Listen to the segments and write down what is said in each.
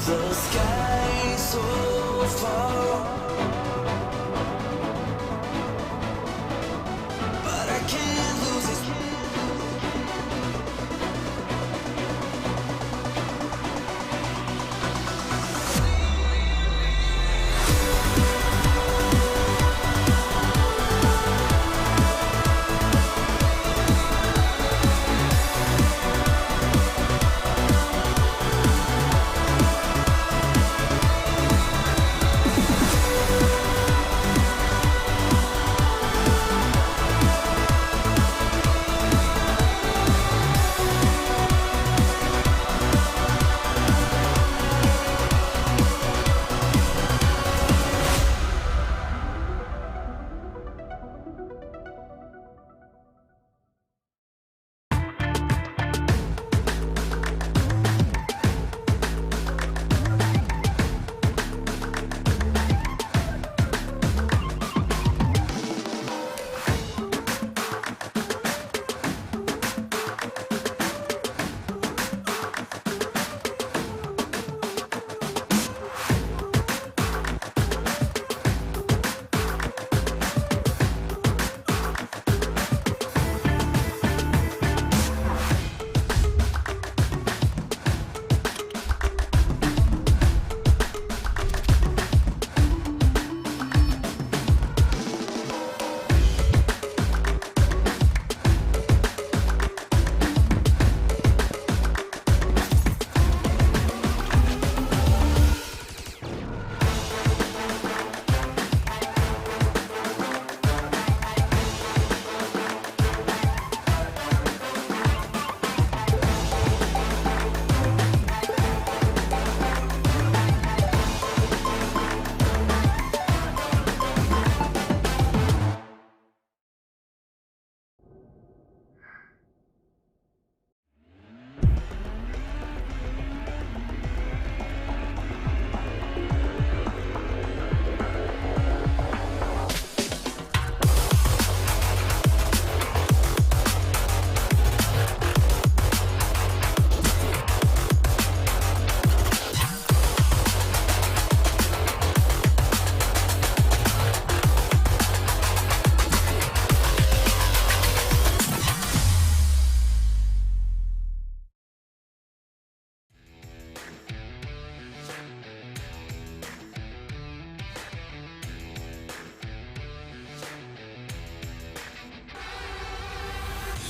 The sky so far, but I can't lose it.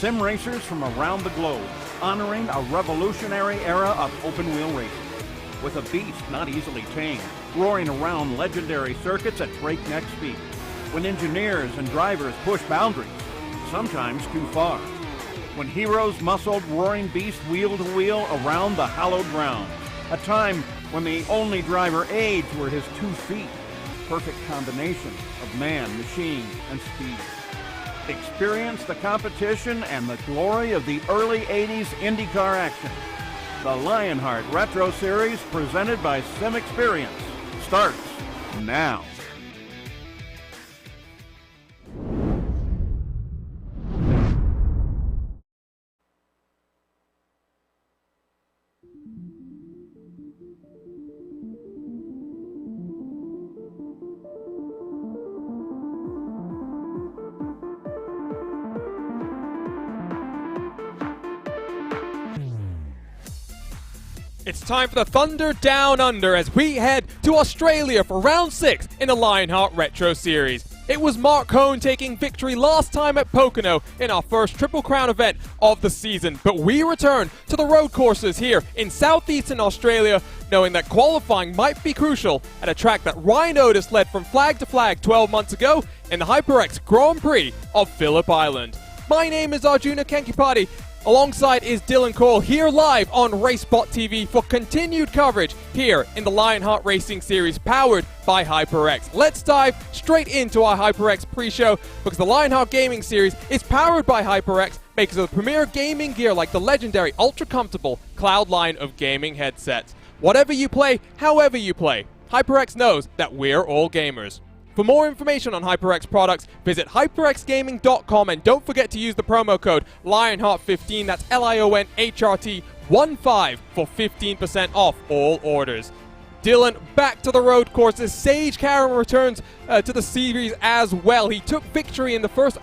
Sim racers from around the globe, honoring a revolutionary era of open-wheel racing. With a beast not easily tamed, roaring around legendary circuits at breakneck speed. When engineers and drivers push boundaries, sometimes too far. When heroes muscled roaring beast wheel to wheel around the hallowed ground. A time when the only driver aids were his 2 feet. Perfect combination of man, machine, and speed. Experience the competition and the glory of the early 80s IndyCar action. The Lionheart Retro Series, presented by Sim Experience, starts now. It's time for the Thunder Down Under as we head to Australia for round 6 in the Lionheart Retro Series. It was Mark Cohn taking victory last time at Pocono in our first Triple Crown event of the season, but we return to the road courses here in southeastern Australia, knowing that qualifying might be crucial at a track that Ryan Otis led from flag to flag 12 months ago in the HyperX Grand Prix of Phillip Island. My name is Arjuna Kankipati. Alongside is Dylan Cole here live on racespottv for continued coverage here in the Lionheart Racing Series powered by HyperX. Let's dive straight into our HyperX pre-show because the Lionheart Gaming Series is powered by HyperX, makers of the premier gaming gear like the legendary ultra-comfortable Cloud line of gaming headsets. Whatever you play, however you play, HyperX knows that we're all gamers. For more information on HyperX products, visit hyperxgaming.com and don't forget to use the promo code Lionheart15, that's LIONHRT15 for 15% off all orders. Dylan, back to the road courses. Sage Karam returns to the series as well. He took victory in the first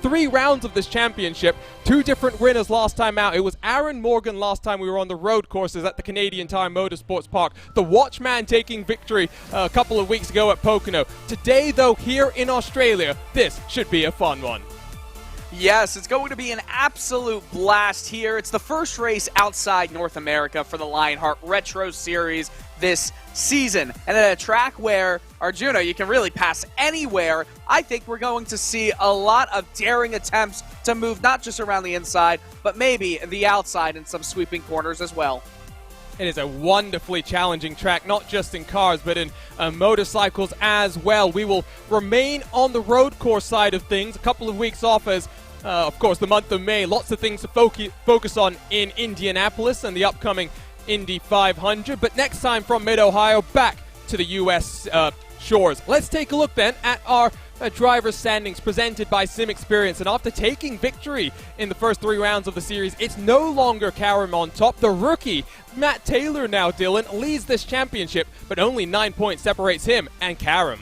3 rounds of this championship. 2 different winners last time out. It was Aaron Morgan last time we were on the road courses at the Canadian Tire Motorsports Park. The Watchman taking victory a couple of weeks ago at Pocono. Today, though, here in Australia, this should be a fun one. Yes, it's going to be an absolute blast here. It's the first race outside North America for the Lionheart Retro Series this season. And at a track where, Arjuna, you can really pass anywhere, I think we're going to see a lot of daring attempts to move not just around the inside, but maybe the outside in some sweeping corners as well. It is a wonderfully challenging track, not just in cars, but in motorcycles as well. We will remain on the road course side of things. A couple of weeks off as, of course, the month of May. Lots of things to focus on in Indianapolis and the upcoming Indy 500. But next time from Mid-Ohio, back to the U.S. shores. Let's take a look then at our driver's standings presented by Sim Experience. And after taking victory in the first 3 rounds of the series, it's no longer Karam on top. The rookie, Matt Taylor now, Dylan, leads this championship, but only 9 points separates him and Karam.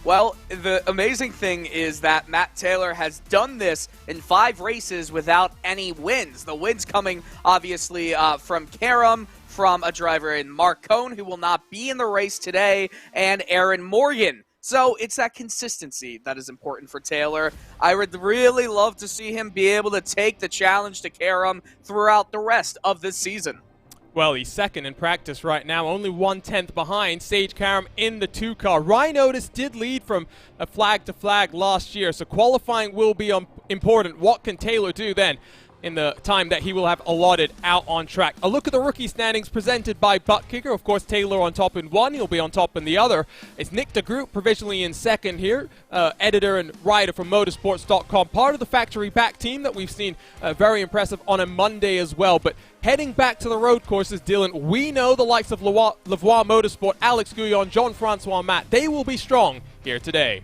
Well, the amazing thing is that Matt Taylor has done this in 5 races without any wins. The wins coming, obviously, from Karam, from a driver in Mark Cohn, who will not be in the race today, and Aaron Morgan. So it's that consistency that is important for Taylor. I would really love to see him be able to take the challenge to Karam throughout the rest of this season. Well, he's second in practice right now, only 1/10 behind Sage Karam in the 2-car. Ryan Otis did lead from a flag to flag last year, so qualifying will be important. What can Taylor do then in the time that he will have allotted out on track? A look at the rookie standings presented by Buttkicker. Of course, Taylor on top in one, he'll be on top in the other. It's Nick DeGroot provisionally in second here, editor and writer from motorsports.com, part of the factory back team that we've seen very impressive on a Monday as well. But heading back to the road courses, Dylan, we know the likes of Lavoie Motorsport, Alex Gouillon, Jean-Francois Matt, they will be strong here today.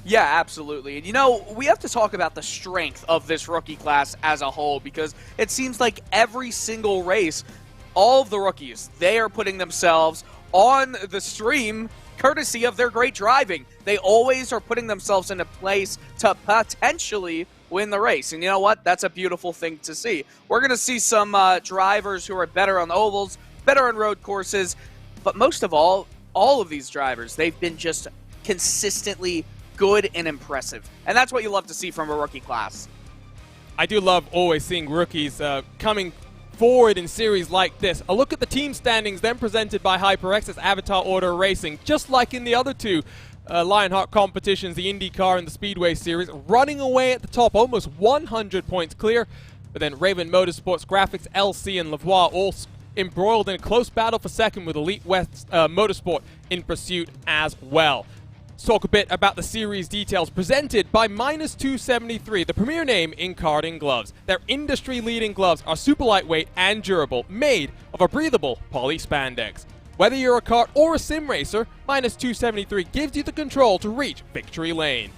Yeah, absolutely. And, you know, we have to talk about the strength of this rookie class as a whole, because it seems like every single race, all of the rookies, they are putting themselves on the stream courtesy of their great driving. They always are putting themselves in a place to potentially win the race. And you know what? That's a beautiful thing to see. We're going to see some drivers who are better on the ovals, better on road courses, but most of all of these drivers, they've been just consistently good and impressive. And that's what you love to see from a rookie class. I do love always seeing rookies coming forward in series like this. A look at the team standings then presented by HyperX as Avatar Order Racing. Just like in the other 2 Lionheart competitions, the IndyCar and the Speedway Series, running away at the top, almost 100 points clear. But then Raven Motorsports, Graphics, LC, and Lavoie all embroiled in a close battle for second, with Elite West Motorsport in pursuit as well. Let's talk a bit about the series details presented by Minus 273, the premier name in karting gloves. Their industry-leading gloves are super lightweight and durable, made of a breathable poly spandex. Whether you're a kart or a sim racer, Minus 273 gives you the control to reach victory lane.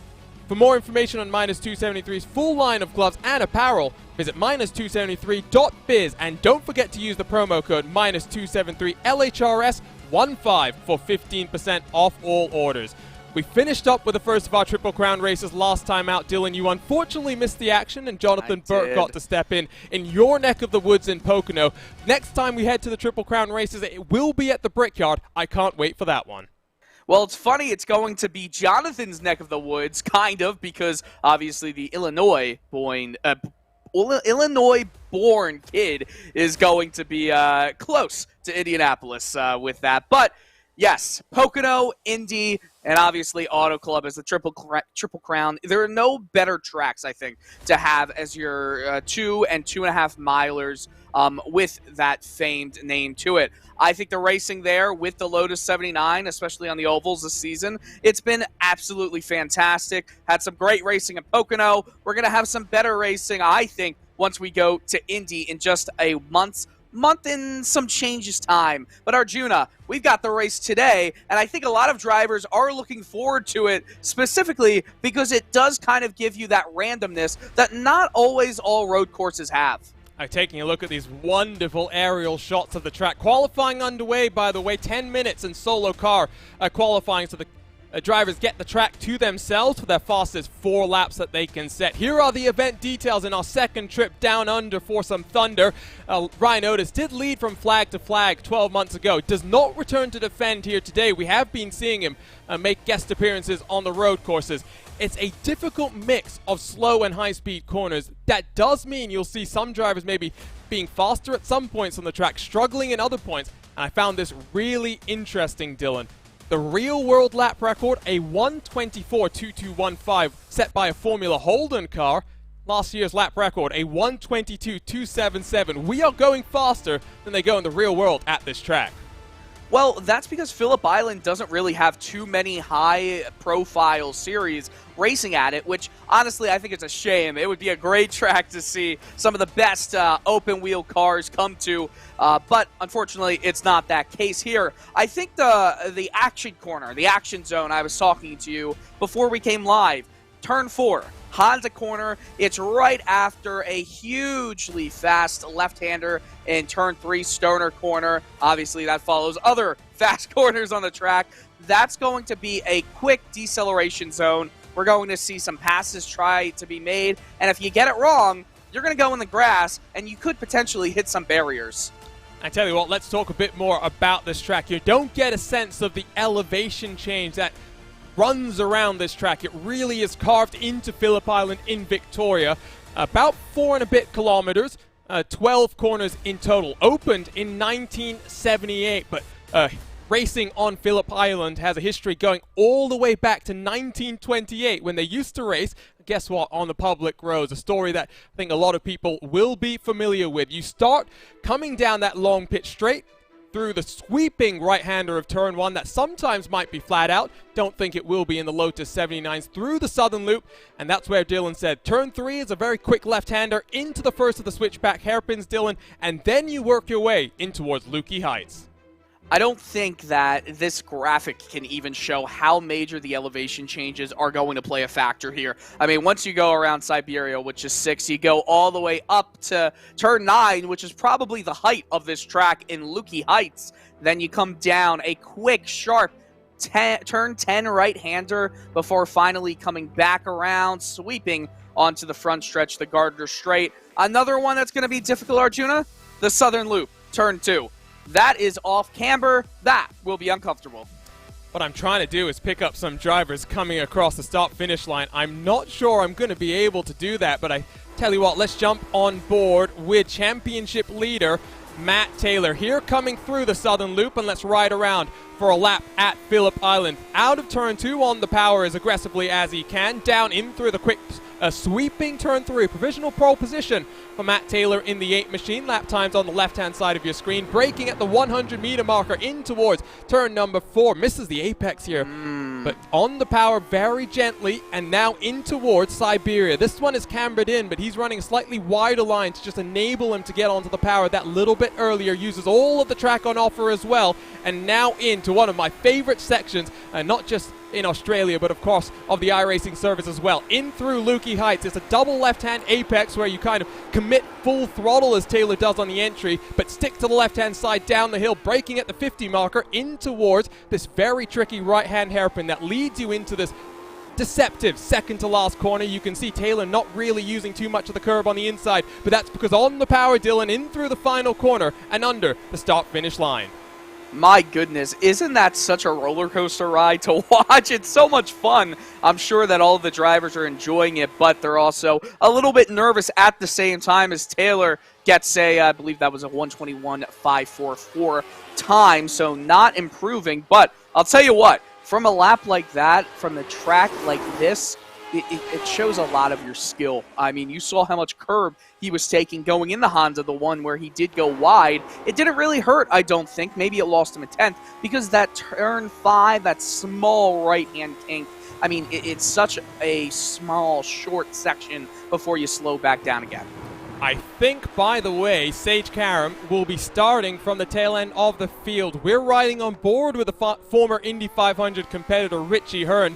For more information on Minus 273's full line of gloves and apparel, visit minus273.biz, and don't forget to use the promo code Minus 273 LHRS15 for 15% off all orders. We finished up with the first of our Triple Crown races last time out. Dylan, you unfortunately missed the action, and Jonathan Burke got to step in your neck of the woods in Pocono. Next time we head to the Triple Crown races, it will be at the Brickyard. I can't wait for that one. Well, it's funny, it's going to be Jonathan's neck of the woods, kind of, because obviously the Illinois-born kid is going to be close to Indianapolis with that. But yes, Pocono, Indy, and obviously Auto Club as the Triple Crown. There are no better tracks, I think, to have as your 2 and 2.5 milers with that famed name to it. I think the racing there with the Lotus 79, especially on the ovals this season, it's been absolutely fantastic. Had some great racing at Pocono. We're going to have some better racing, I think, once we go to Indy in just a month and some changes time. But Arjuna, we've got the race today, and I think a lot of drivers are looking forward to it, specifically because it does kind of give you that randomness that not always all road courses have. Taking a look at these wonderful aerial shots of the track. Qualifying underway, by the way, 10 minutes in solo car qualifying, so the drivers get the track to themselves for their fastest 4 laps that they can set. Here are the event details in our second trip down under for some thunder. Ryan Otis did lead from flag to flag 12 months ago. Does not return to defend here today. We have been seeing him make guest appearances on the road courses. It's a difficult mix of slow and high-speed corners. That does mean you'll see some drivers maybe being faster at some points on the track, struggling in other points. And I found this really interesting, Dylan. The real-world lap record, a 1:24.2215, set by a Formula Holden car. Last year's lap record, a 1:22.277. We are going faster than they go in the real world at this track. Well, that's because Phillip Island doesn't really have too many high-profile series racing at it, which, honestly, I think it's a shame. It would be a great track to see some of the best open-wheel cars come to, but unfortunately, it's not that case here. I think the action corner, the action zone I was talking to you before we came live, Turn 4. Honda corner. It's right after a hugely fast left-hander in Turn 3, Stoner corner. Obviously, that follows other fast corners on the track. That's going to be a quick deceleration zone. We're going to see some passes try to be made, and if you get it wrong, you're going to go in the grass, and you could potentially hit some barriers. I tell you what, let's talk a bit more about this track. You don't get a sense of the elevation change that runs around this track. It really is carved into Phillip Island in Victoria. About 4 and a bit kilometers, 12 corners in total. Opened in 1978, but racing on Phillip Island has a history going all the way back to 1928 when they used to race, guess what, on the public roads. A story that I think a lot of people will be familiar with. You start coming down that long pitch straight through the sweeping right-hander of Turn 1 that sometimes might be flat out. Don't think it will be in the Lotus 79s, through the southern loop, and that's where Dylan said Turn 3 is a very quick left-hander into the first of the switchback hairpins, Dylan, and then you work your way in towards Lukey Heights. I don't think that this graphic can even show how major the elevation changes are going to play a factor here. I mean, once you go around Siberia, which is 6, you go all the way up to Turn 9, which is probably the height of this track in Lukey Heights. Then you come down a quick, sharp Turn 10 right-hander before finally coming back around, sweeping onto the front stretch, the Gardner Straight. Another one that's going to be difficult, Arjuna, the Southern Loop, Turn 2. That is off camber. That will be uncomfortable. What I'm trying to do is pick up some drivers coming across the start-finish line. I'm not sure I'm going to be able to do that, but I tell you what, let's jump on board with championship leader Matt Taylor here coming through the Southern Loop, and let's ride around for a lap at Phillip Island. Out of Turn 2 on the power as aggressively as he can, down in through the quick sweeping Turn 3. Provisional pole position for Matt Taylor in the 8 machine. Lap times on the left-hand side of your screen. Braking at the 100-meter marker in towards turn number 4. Misses the apex here, but on the power very gently, and now in towards Siberia. This one is cambered in, but he's running a slightly wider line to just enable him to get onto the power that little bit earlier. Uses all of the track on offer as well, and now into one of my favorite sections, not just in Australia, but of course of the iRacing service as well. In through Lukey Heights. It's a double left-hand apex where you kind of commit full throttle as Taylor does on the entry, but stick to the left-hand side down the hill, braking at the 50 marker in towards this very tricky right-hand hairpin that leads you into this deceptive second to last corner. You can see Taylor not really using too much of the curb on the inside, but that's because on the power, Dylan, in through the final corner and under the start-finish line. My goodness, isn't that such a roller coaster ride to watch? It's so much fun. I'm sure that all of the drivers are enjoying it, but they're also a little bit nervous at the same time as Taylor gets I believe that was a 1:21.544 time, so not improving. But I'll tell you what, from a lap like that, from the track like this, it shows a lot of your skill. I mean, you saw how much curb he was taking going in the Honda, the one where he did go wide. It didn't really hurt, I don't think. Maybe it lost him a tenth because that turn 5, that small right-hand kink, I mean, it's such a small, short section before you slow back down again. I think, by the way, Sage Karam will be starting from the tail end of the field. We're riding on board with the former Indy 500 competitor Richie Hearn.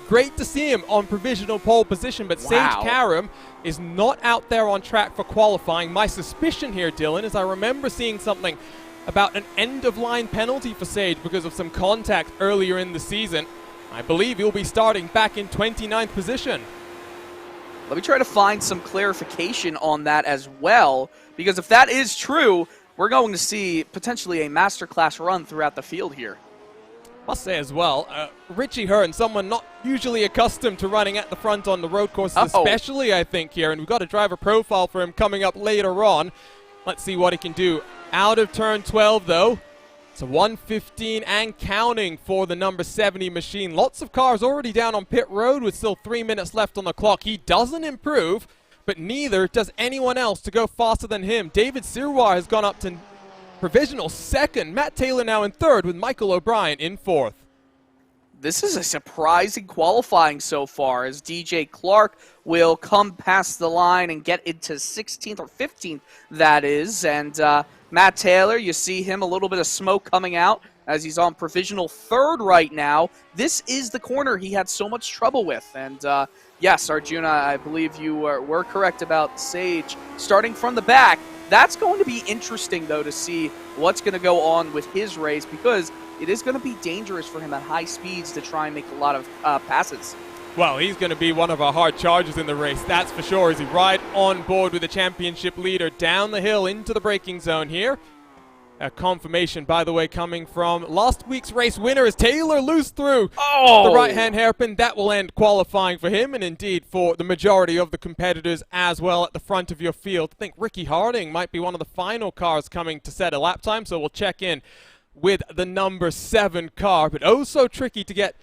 Great to see him on provisional pole position, but Wow. Sage Karam is not out there on track for qualifying. My suspicion here, Dylan, is I remember seeing something about an end-of-line penalty for Sage because of some contact earlier in the season. I believe he'll be starting back in 29th position. Let me try to find some clarification on that as well, because if that is true, we're going to see potentially a masterclass run throughout the field here. Must say as well, Richie Hearn, someone not usually accustomed to running at the front on the road courses, especially I think here, and we've got a driver profile for him coming up later on. Let's see what he can do. Out of turn 12 though. It's a 1:15 and counting for the number 70 machine. Lots of cars already down on pit road with still 3 minutes left on the clock. He doesn't improve, but neither does anyone else to go faster than him. David Sirois has gone up to provisional second. Matt Taylor now in third with Michael O'Brien in fourth. This is a surprising qualifying so far, as DJ Clark will come past the line and get into 16th or 15th, that is. And Matt Taylor, you see him, a little bit of smoke coming out as he's on provisional third right now. This is the corner he had so much trouble with. And yes, Arjuna, I believe you were correct about Sage starting from the back. That's going to be interesting, though, to see what's going to go on with his race, because it is going to be dangerous for him at high speeds to try and make a lot of passes. Well, he's going to be one of our hard chargers in the race, that's for sure, as he ride on board with the championship leader down the hill into the braking zone here. A confirmation, by the way, coming from last week's race winner as Taylor loose through the right-hand hairpin. That will end qualifying for him, and indeed for the majority of the competitors as well at the front of your field. I think Ricky Harding might be one of the final cars coming to set a lap time, so we'll check in with the number 7 car, but oh so tricky to get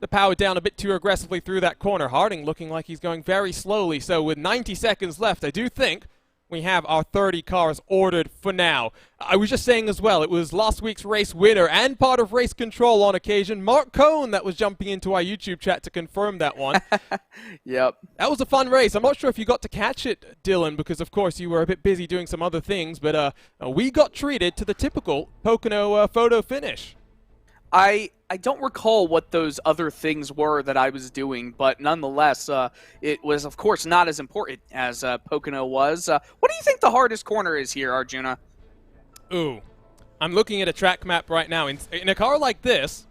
the power down a bit too aggressively through that corner. Harding looking like he's going very slowly, so with 90 seconds left, I do think we have our 30 cars ordered for now. I was just saying as well, it was last week's race winner and part of race control on occasion, Mark Cohn, that was jumping into our YouTube chat to confirm that one. Yep. That was a fun race. I'm not sure if you got to catch it, Dylan, because of course you were a bit busy doing some other things, but we got treated to the typical Pocono photo finish. I don't recall what those other things were that I was doing, but nonetheless, it was, of course, not as important as Pocono was. What do you think the hardest corner is here, Arjuna? Ooh, I'm looking at a track map right now. In a car like this,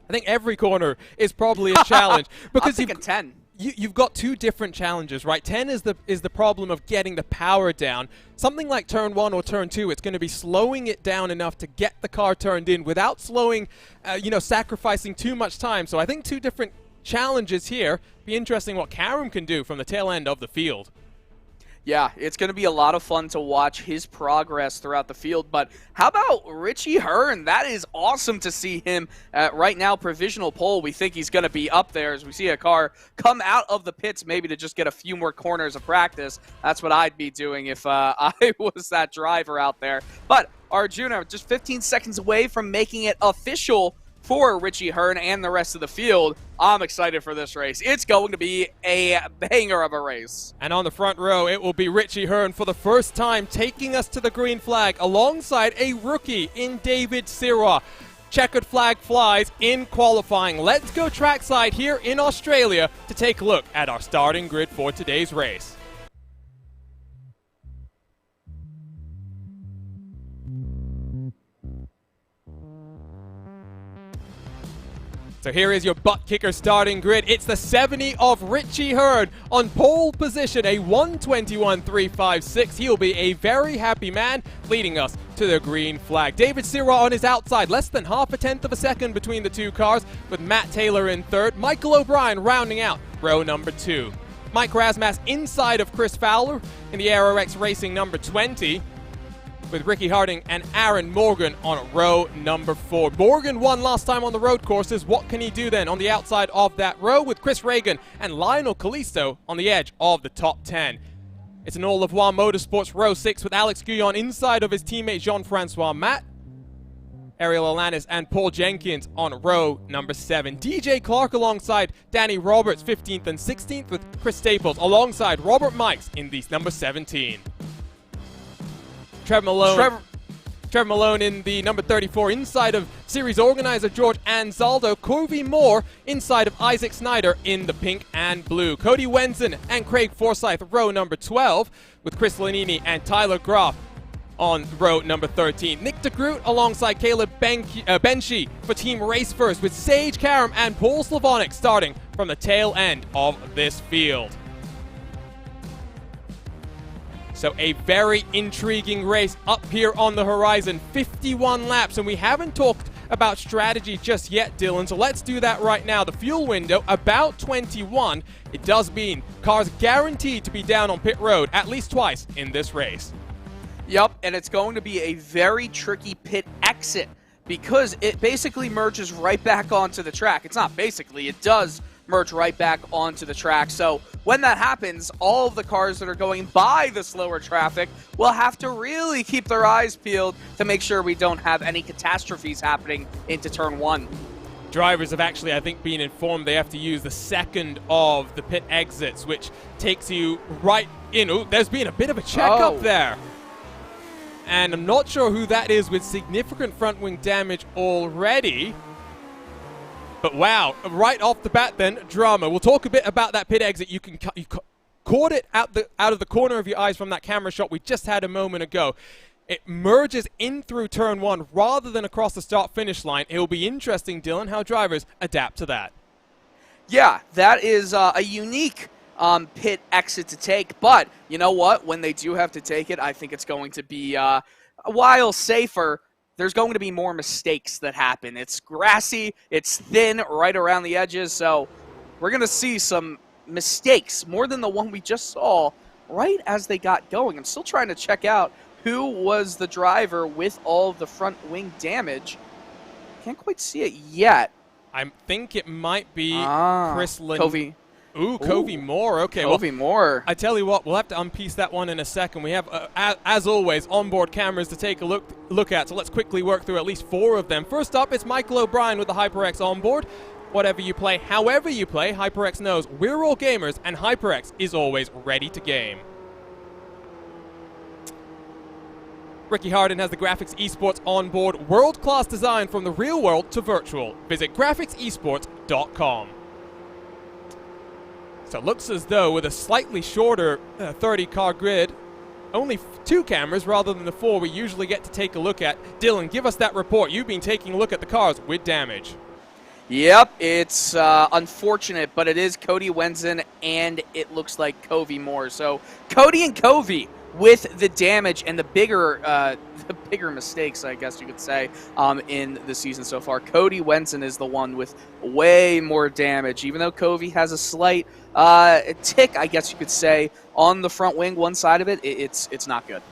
I think every corner is probably a challenge. Because I'm thinking 10. You've got two different challenges, right? 10 is the problem of getting the power down. Something like turn 1 or turn 2, it's going to be slowing it down enough to get the car turned in without slowing, sacrificing too much time. So I think two different challenges here. Be interesting what Karam can do from the tail end of the field. Yeah, it's going to be a lot of fun to watch his progress throughout the field. But how about Richie Hearn? That is awesome to see him right now, provisional pole. We think he's going to be up there as we see a car come out of the pits, maybe to just get a few more corners of practice. That's what I'd be doing if I was that driver out there. But Arjuna, just 15 seconds away from making it official for Richie Hearn and the rest of the field. I'm excited for this race. It's going to be a banger of a race. And on the front row, it will be Richie Hearn for the first time taking us to the green flag alongside a rookie in David Sirois. Checkered flag flies in qualifying. Let's go trackside here in Australia to take a look at our starting grid for today's race. So here is your butt kicker starting grid. It's the 70 of Richie Hearn on pole position, a 1:21.356. He'll be a very happy man, leading us to the green flag. David Sirois on his outside, less than half a tenth of a second between the two cars, with Matt Taylor in third. Michael O'Brien rounding out row number 2. Mike Rasmas inside of Chris Fowler in the HyperX Racing number 20. With Ricky Harding and Aaron Morgan on row number 4. Morgan won last time on the road courses. What can he do then on the outside of that row with Chris Reagan and Lionel Callisto on the edge of the top 10? It's an All of One Motorsports row 6 with Alex Guyon inside of his teammate Jean-Francois Matt. Ariel Alanis and Paul Jenkins on row number 7. DJ Clark alongside Danny Roberts, 15th and 16th, with Chris Staples alongside Robert Mikes in the number 17. Trevor Malone in the number 34, inside of series organizer George Anzaldo. Covey Moore inside of Isaac Snyder in the pink and blue. Cody Wenson and Craig Forsyth, row number 12, with Chris Lanini and Tyler Groff on row number 13. Nick DeGroot alongside Caleb Benshi for Team Race First, with Sage Karam and Paul Slavonic starting from the tail end of this field. So a very intriguing race up here on the horizon. 51 laps, and we haven't talked about strategy just yet, Dylan, so let's do that right now. The fuel window, about 21. It does mean cars guaranteed to be down on pit road at least twice in this race. Yep, and it's going to be a very tricky pit exit because it basically merges right back onto the track. It's not basically, it does merge right back onto the track. So when that happens, all of the cars that are going by the slower traffic will have to really keep their eyes peeled to make sure we don't have any catastrophes happening into turn 1. Drivers have actually, I think, been informed they have to use the second of the pit exits, which takes you right in. Ooh, there's been a bit of a checkup there. And I'm not sure who that is, with significant front wing damage already. But wow, right off the bat then, drama. We'll talk a bit about that pit exit. You caught it out of the corner of your eyes from that camera shot we just had a moment ago. It merges in through turn 1 rather than across the start-finish line. It will be interesting, Dylan, how drivers adapt to that. Yeah, that is a unique pit exit to take, but you know what? When they do have to take it, I think it's going to be a while safer. There's going to be more mistakes that happen. It's grassy, it's thin right around the edges, so we're going to see some mistakes, more than the one we just saw right as they got going. I'm still trying to check out who was the driver with all of the front wing damage. Can't quite see it yet. I think it might be Chris Covey. Covey Moore. Okay, Covey Moore. I tell you what, we'll have to unpiece that one in a second. We have, as always, onboard cameras to take a look at, so let's quickly work through at least 4 of them. First up, it's Michael O'Brien with the HyperX onboard. Whatever you play, however you play, HyperX knows we're all gamers, and HyperX is always ready to game. Ricky Harden has the Graphics Esports onboard, world-class design from the real world to virtual. Visit graphicsesports.com. So it looks as though with a slightly shorter 30-car grid, only 2 cameras rather than the 4 we usually get to take a look at. Dylan, give us that report. You've been taking a look at the cars with damage. Yep, it's unfortunate, but it is Cody Wenson, and it looks like Covey Moore. So Cody and Covey with the damage and the bigger mistakes, I guess you could say, in the season so far. Cody Wenson is the one with way more damage, even though Covey has a slight tick, I guess you could say, on the front wing, one side of it. It's not good.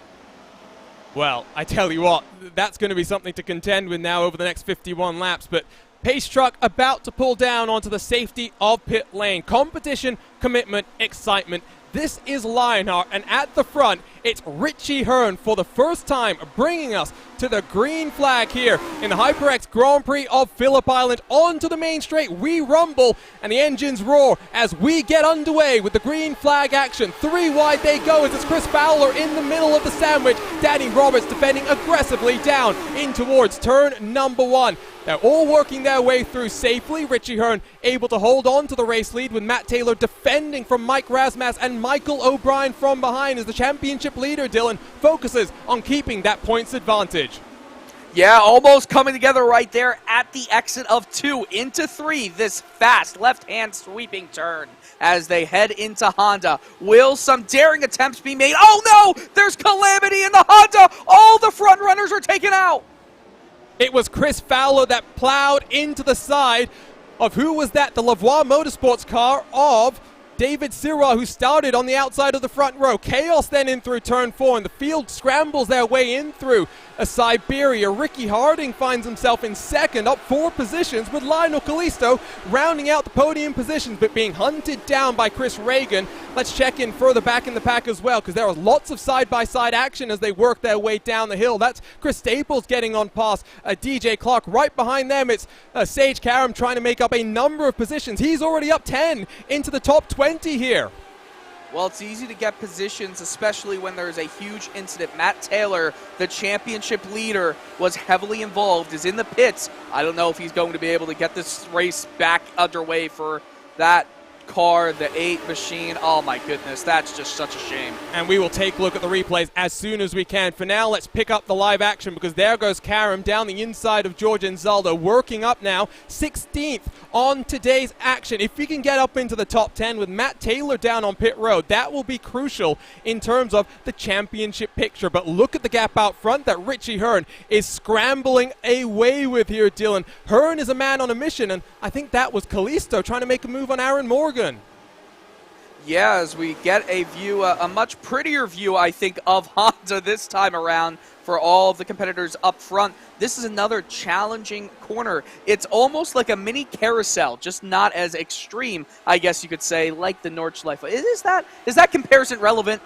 Well, I tell you what, that's going to be something to contend with now over the next 51 laps, but pace truck about to pull down onto the safety of pit lane. Competition, commitment, excitement. This is Lionheart, and at the front, it's Richie Hearn for the first time, bringing us to the green flag here in the HyperX Grand Prix of Phillip Island. Onto the main straight, we rumble, and the engines roar as we get underway with the green flag action. 3 wide they go as it's Chris Fowler in the middle of the sandwich. Danny Roberts defending aggressively down in towards turn number 1. They're all working their way through safely. Richie Hearn able to hold on to the race lead, with Matt Taylor defending from Mike Rasmas, and Michael O'Brien from behind as the championship leader, Dylan, focuses on keeping that points advantage. Yeah, almost coming together right there at the exit of 2 into 3. This fast left-hand sweeping turn as they head into Honda. Will some daring attempts be made? Oh no! There's calamity in the Honda! All the front runners are taken out! It was Chris Fowler that plowed into the side of, who was that? The Lavoie Motorsports car of David Sirwa, who started on the outside of the front row. Chaos then in through turn 4, and the field scrambles their way in through a Siberia. Ricky Harding finds himself in second, up 4 positions, with Lionel Callisto rounding out the podium positions, but being hunted down by Chris Reagan. Let's check in further back in the pack as well, because there was lots of side-by-side action as they work their way down the hill. That's Chris Staples getting on past DJ Clark. Right behind them, it's Sage Karam trying to make up a number of positions. He's already up 10 into the top 20 here. Well, it's easy to get positions, especially when there's a huge incident. Matt Taylor, the championship leader, was heavily involved, is in the pits. I don't know if he's going to be able to get this race back underway for that car, the 8 machine. Oh my goodness, that's just such a shame. And we will take a look at the replays as soon as we can. For now, let's pick up the live action, because there goes Karam down the inside of George Enzaldo, working up now 16th on today's action. If we can get up into the top 10 with Matt Taylor down on pit road, that will be crucial in terms of the championship picture. But look at the gap out front that Richie Hearn is scrambling away with here, Dylan. Hearn is a man on a mission, and I think that was Kalisto trying to make a move on Aaron Morgan. Yeah, as we get a view, a much prettier view, I think, of Honda this time around for all of the competitors up front. This is another challenging corner. It's almost like a mini carousel, just not as extreme, I guess you could say, like the Nordschleife. Is that comparison relevant?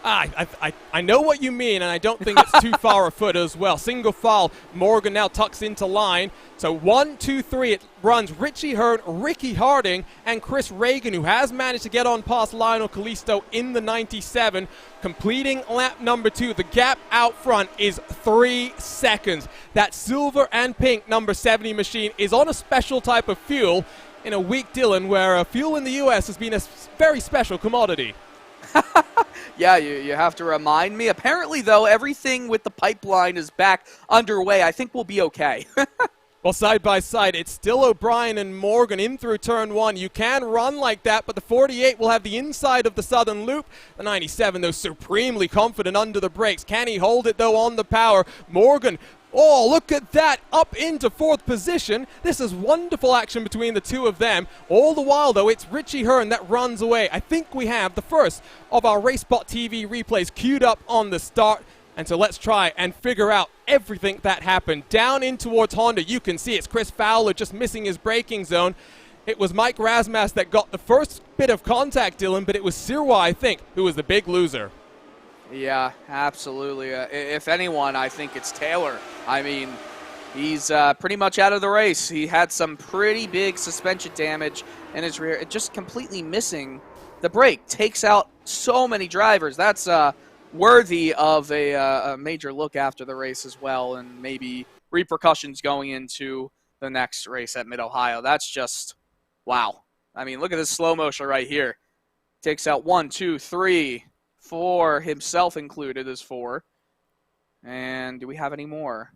I know what you mean, and I don't think it's too far afoot as well. Single file, Morgan now tucks into line. So 1, 2, 3, it runs Richie Hearn, Ricky Harding, and Chris Reagan, who has managed to get on past Lionel Kalisto in the 97, completing lap number 2. The gap out front is 3 seconds. That silver and pink number 70 machine is on a special type of fuel in a week, Dylan, where fuel in the U.S. has been a very special commodity. Yeah, you have to remind me. Apparently, though, everything with the pipeline is back underway. I think we'll be okay. Well, side by side, it's still O'Brien and Morgan in through turn 1. You can run like that, but the 48 will have the inside of the southern loop. The 97, though, supremely confident under the brakes. Can he hold it, though, on the power? Morgan, oh, look at that, up into 4th position. This is wonderful action between the two of them. All the while, though, it's Richie Hearn that runs away. I think we have the first of our racespottv replays queued up on the start. And so let's try and figure out everything that happened. Down in towards Honda, you can see it's Chris Fowler just missing his braking zone. It was Mike Rasmas that got the first bit of contact, Dylan, but it was Sirwa, I think, who was the big loser. Yeah, absolutely. If anyone, I think it's Taylor. I mean, he's pretty much out of the race. He had some pretty big suspension damage in his rear. It just completely missing the brake. Takes out so many drivers. That's worthy of a major look after the race as well, and maybe repercussions going into the next race at Mid-Ohio. That's just, wow. I mean, look at this slow motion right here. Takes out 1, 2, 3, 4, himself included is 4. And do we have any more?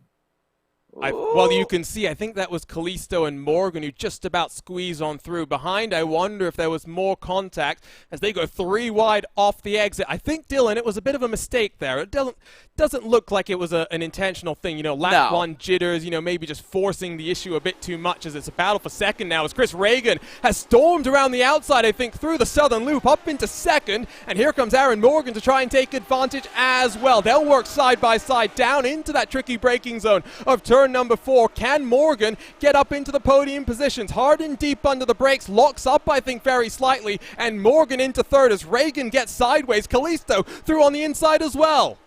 Well, you can see, I think that was Kalisto and Morgan who just about squeeze on through. Behind, I wonder if there was more contact as they go 3 wide off the exit. I think, Dylan, it was a bit of a mistake there. It doesn't look like it was an intentional thing. You know, lap 1 jitters, you know, maybe just forcing the issue a bit too much as it's a battle for second now as Chris Reagan has stormed around the outside, I think, through the southern loop up into second. And here comes Aaron Morgan to try and take advantage as well. They'll work side by side down into that tricky braking zone of turn number 4. Can Morgan get up into the podium positions? Hard and deep under the brakes, locks up, I think, very slightly, and Morgan into 3rd as Reagan gets sideways. Kalisto through on the inside as well.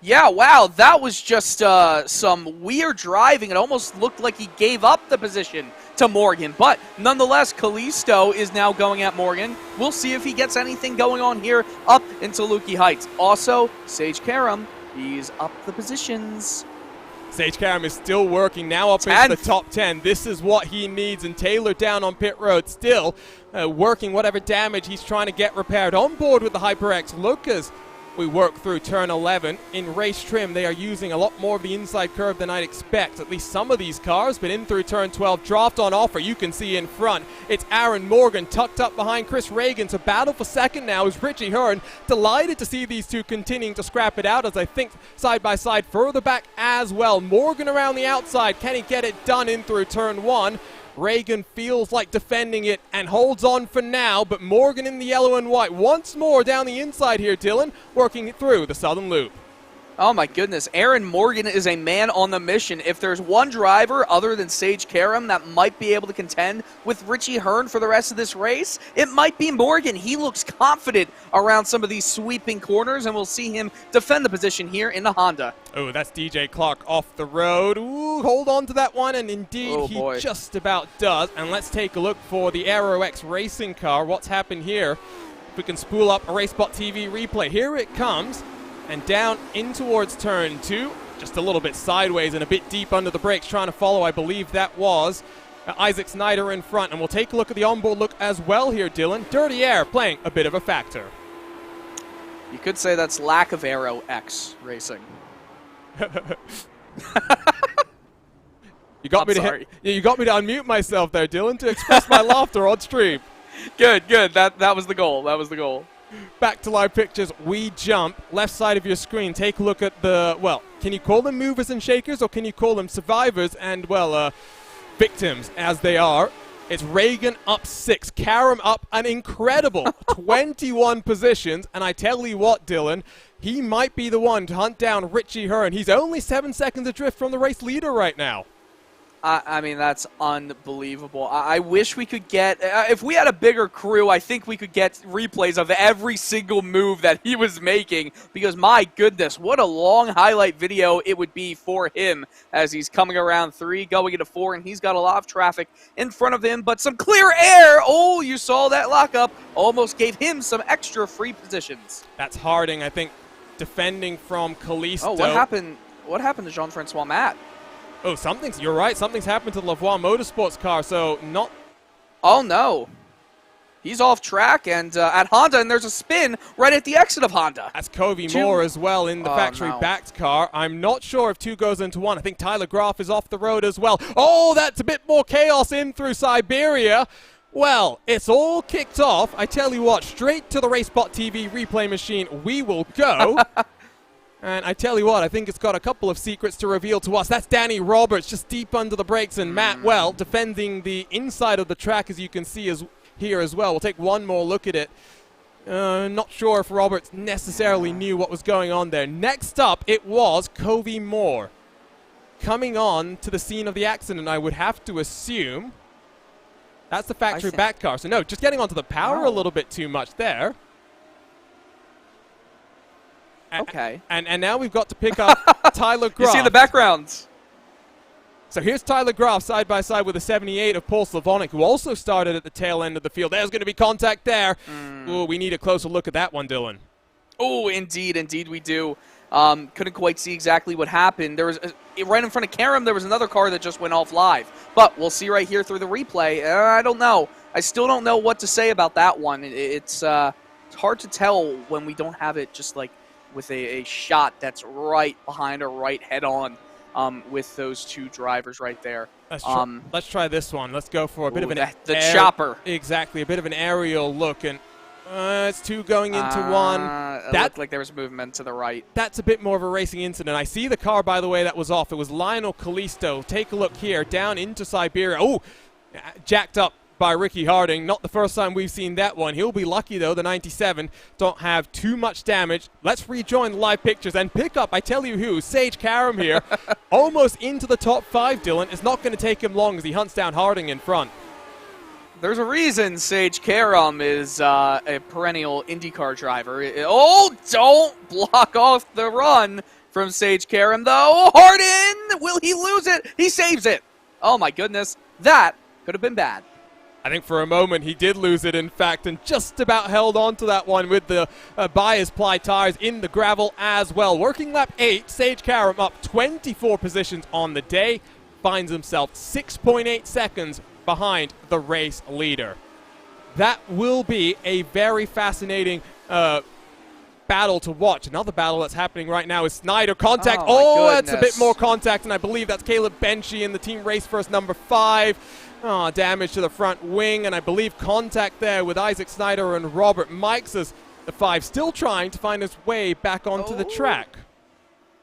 Yeah, wow, that was just some weird driving. It almost looked like he gave up the position to Morgan, but nonetheless, Kalisto is now going at Morgan. We'll see if he gets anything going on here up into Lukey Heights. Also, Sage Karam, he's up the positions. Sage Karam is still working now up into the top 10. This is what he needs, and Taylor down on pit road still working whatever damage he's trying to get repaired. On board with the HyperX, Lucas. We work through turn 11. In race trim, they are using a lot more of the inside curve than I'd expect. At least some of these cars, but in through turn 12, draft on offer. You can see in front, it's Aaron Morgan tucked up behind Chris Reagan. So battle for second now is Richie Hearn. Delighted to see these two continuing to scrap it out as I think side by side further back as well. Morgan around the outside. Can he get it done in through turn 1? Reagan feels like defending it and holds on for now, but Morgan in the yellow and white once more down the inside here, Dylan, working through the southern loop. Oh my goodness, Aaron Morgan is a man on the mission. If there's one driver other than Sage Karam that might be able to contend with Richie Hearn for the rest of this race, it might be Morgan. He looks confident around some of these sweeping corners, and we'll see him defend the position here in the Honda. Oh, that's DJ Clark off the road. Ooh, hold on to that one, and indeed he just about does. And let's take a look for the HyperX racing car. What's happened here? If we can spool up a racespottv replay. Here it comes. And down in towards turn 2, just a little bit sideways and a bit deep under the brakes, trying to follow, I believe that was Isaac Snyder in front. And we'll take a look at the onboard look as well here, Dylan. Dirty air playing a bit of a factor. You could say that's lack of Aero X racing. You got me to unmute myself there, Dylan, to express my laughter on stream. Good. That was the goal. Back to live pictures, we jump. Left side of your screen, take a look at the, well, can you call them movers and shakers or can you call them survivors and, well, victims as they are? It's Reagan up 6, Karam up an incredible 21 positions, and I tell you what, Dylan, he might be the one to hunt down Richie Hearn. He's only 7 seconds adrift from the race leader right now. I mean, that's unbelievable. I wish we could get, if we had a bigger crew, I think we could get replays of every single move that he was making, because my goodness, what a long highlight video it would be for him as he's coming around 3, going into 4, and he's got a lot of traffic in front of him, but some clear air. Oh, you saw that lockup. Almost gave him some extra free positions. That's Harding, I think, defending from Kalisto. Oh, what happened? What happened to Jean-Francois Matt? Oh, you're right, something's happened to the Lavoie Motorsports car, so not... Oh, no. He's off track and at Honda, and there's a spin right at the exit of Honda. That's Covey Moore as well in the factory-backed car. I'm not sure if 2 goes into 1. I think Tyler Graf is off the road as well. Oh, that's a bit more chaos in through Siberia. Well, it's all kicked off. I tell you what, straight to the racespottv replay machine we will go. And I tell you what, I think it's got a couple of secrets to reveal to us. That's Danny Roberts just deep under the brakes, and Matt, well, defending the inside of the track, as you can see here as well. We'll take one more look at it. Not sure if Roberts necessarily knew what was going on there. Next up, it was Covey Moore coming on to the scene of the accident, I would have to assume. That's the factory back car. So no, just getting onto the power a little bit too much there. Okay. And now we've got to pick up Tyler Graf. You see the backgrounds. So here's Tyler Graf side by side with the 78 of Paul Slavonic, who also started at the tail end of the field. There's going to be contact there. Ooh, we need a closer look at that one, Dylan. Oh, indeed we do. Couldn't quite see exactly what happened. There was right in front of Karam, there was another car that just went off live. But we'll see right here through the replay. I don't know. I still don't know what to say about that one. It's hard to tell when we don't have it just like with a shot that's right behind or right head-on with those 2 drivers right there. Let's try this one. Let's go for a bit of an... The chopper. Exactly, a bit of an aerial look, and it's 2 going into 1. It looked like there was movement to the right. That's a bit more of a racing incident. I see the car, by the way, that was off. It was Lionel Kalisto. Take a look here, down into Siberia. Oh, jacked up by Ricky Harding. Not the first time we've seen that one. He'll be lucky, though. The 97 don't have too much damage. Let's rejoin the live pictures and pick up, I tell you who, Sage Karam here. Almost into the top 5, Dylan. It's not going to take him long as he hunts down Harding in front. There's a reason Sage Karam is a perennial IndyCar driver. Oh, don't block off the run from Sage Karam, though. Harding, will he lose it? He saves it. Oh, my goodness. That could have been bad. I think for a moment he did lose it, in fact, and just about held on to that one with the bias ply tires in the gravel as well. Working lap 8, Sage Karam up 24 positions on the day, finds himself 6.8 seconds behind the race leader. That will be a very fascinating battle to watch. Another battle that's happening right now is Snyder. Contact. Oh, that's a bit more contact, and I believe that's Caleb Benchy in the team race first number 5. Oh, damage to the front wing, and I believe contact there with Isaac Snyder and Robert Mikes as the 5 still trying to find his way back onto the track.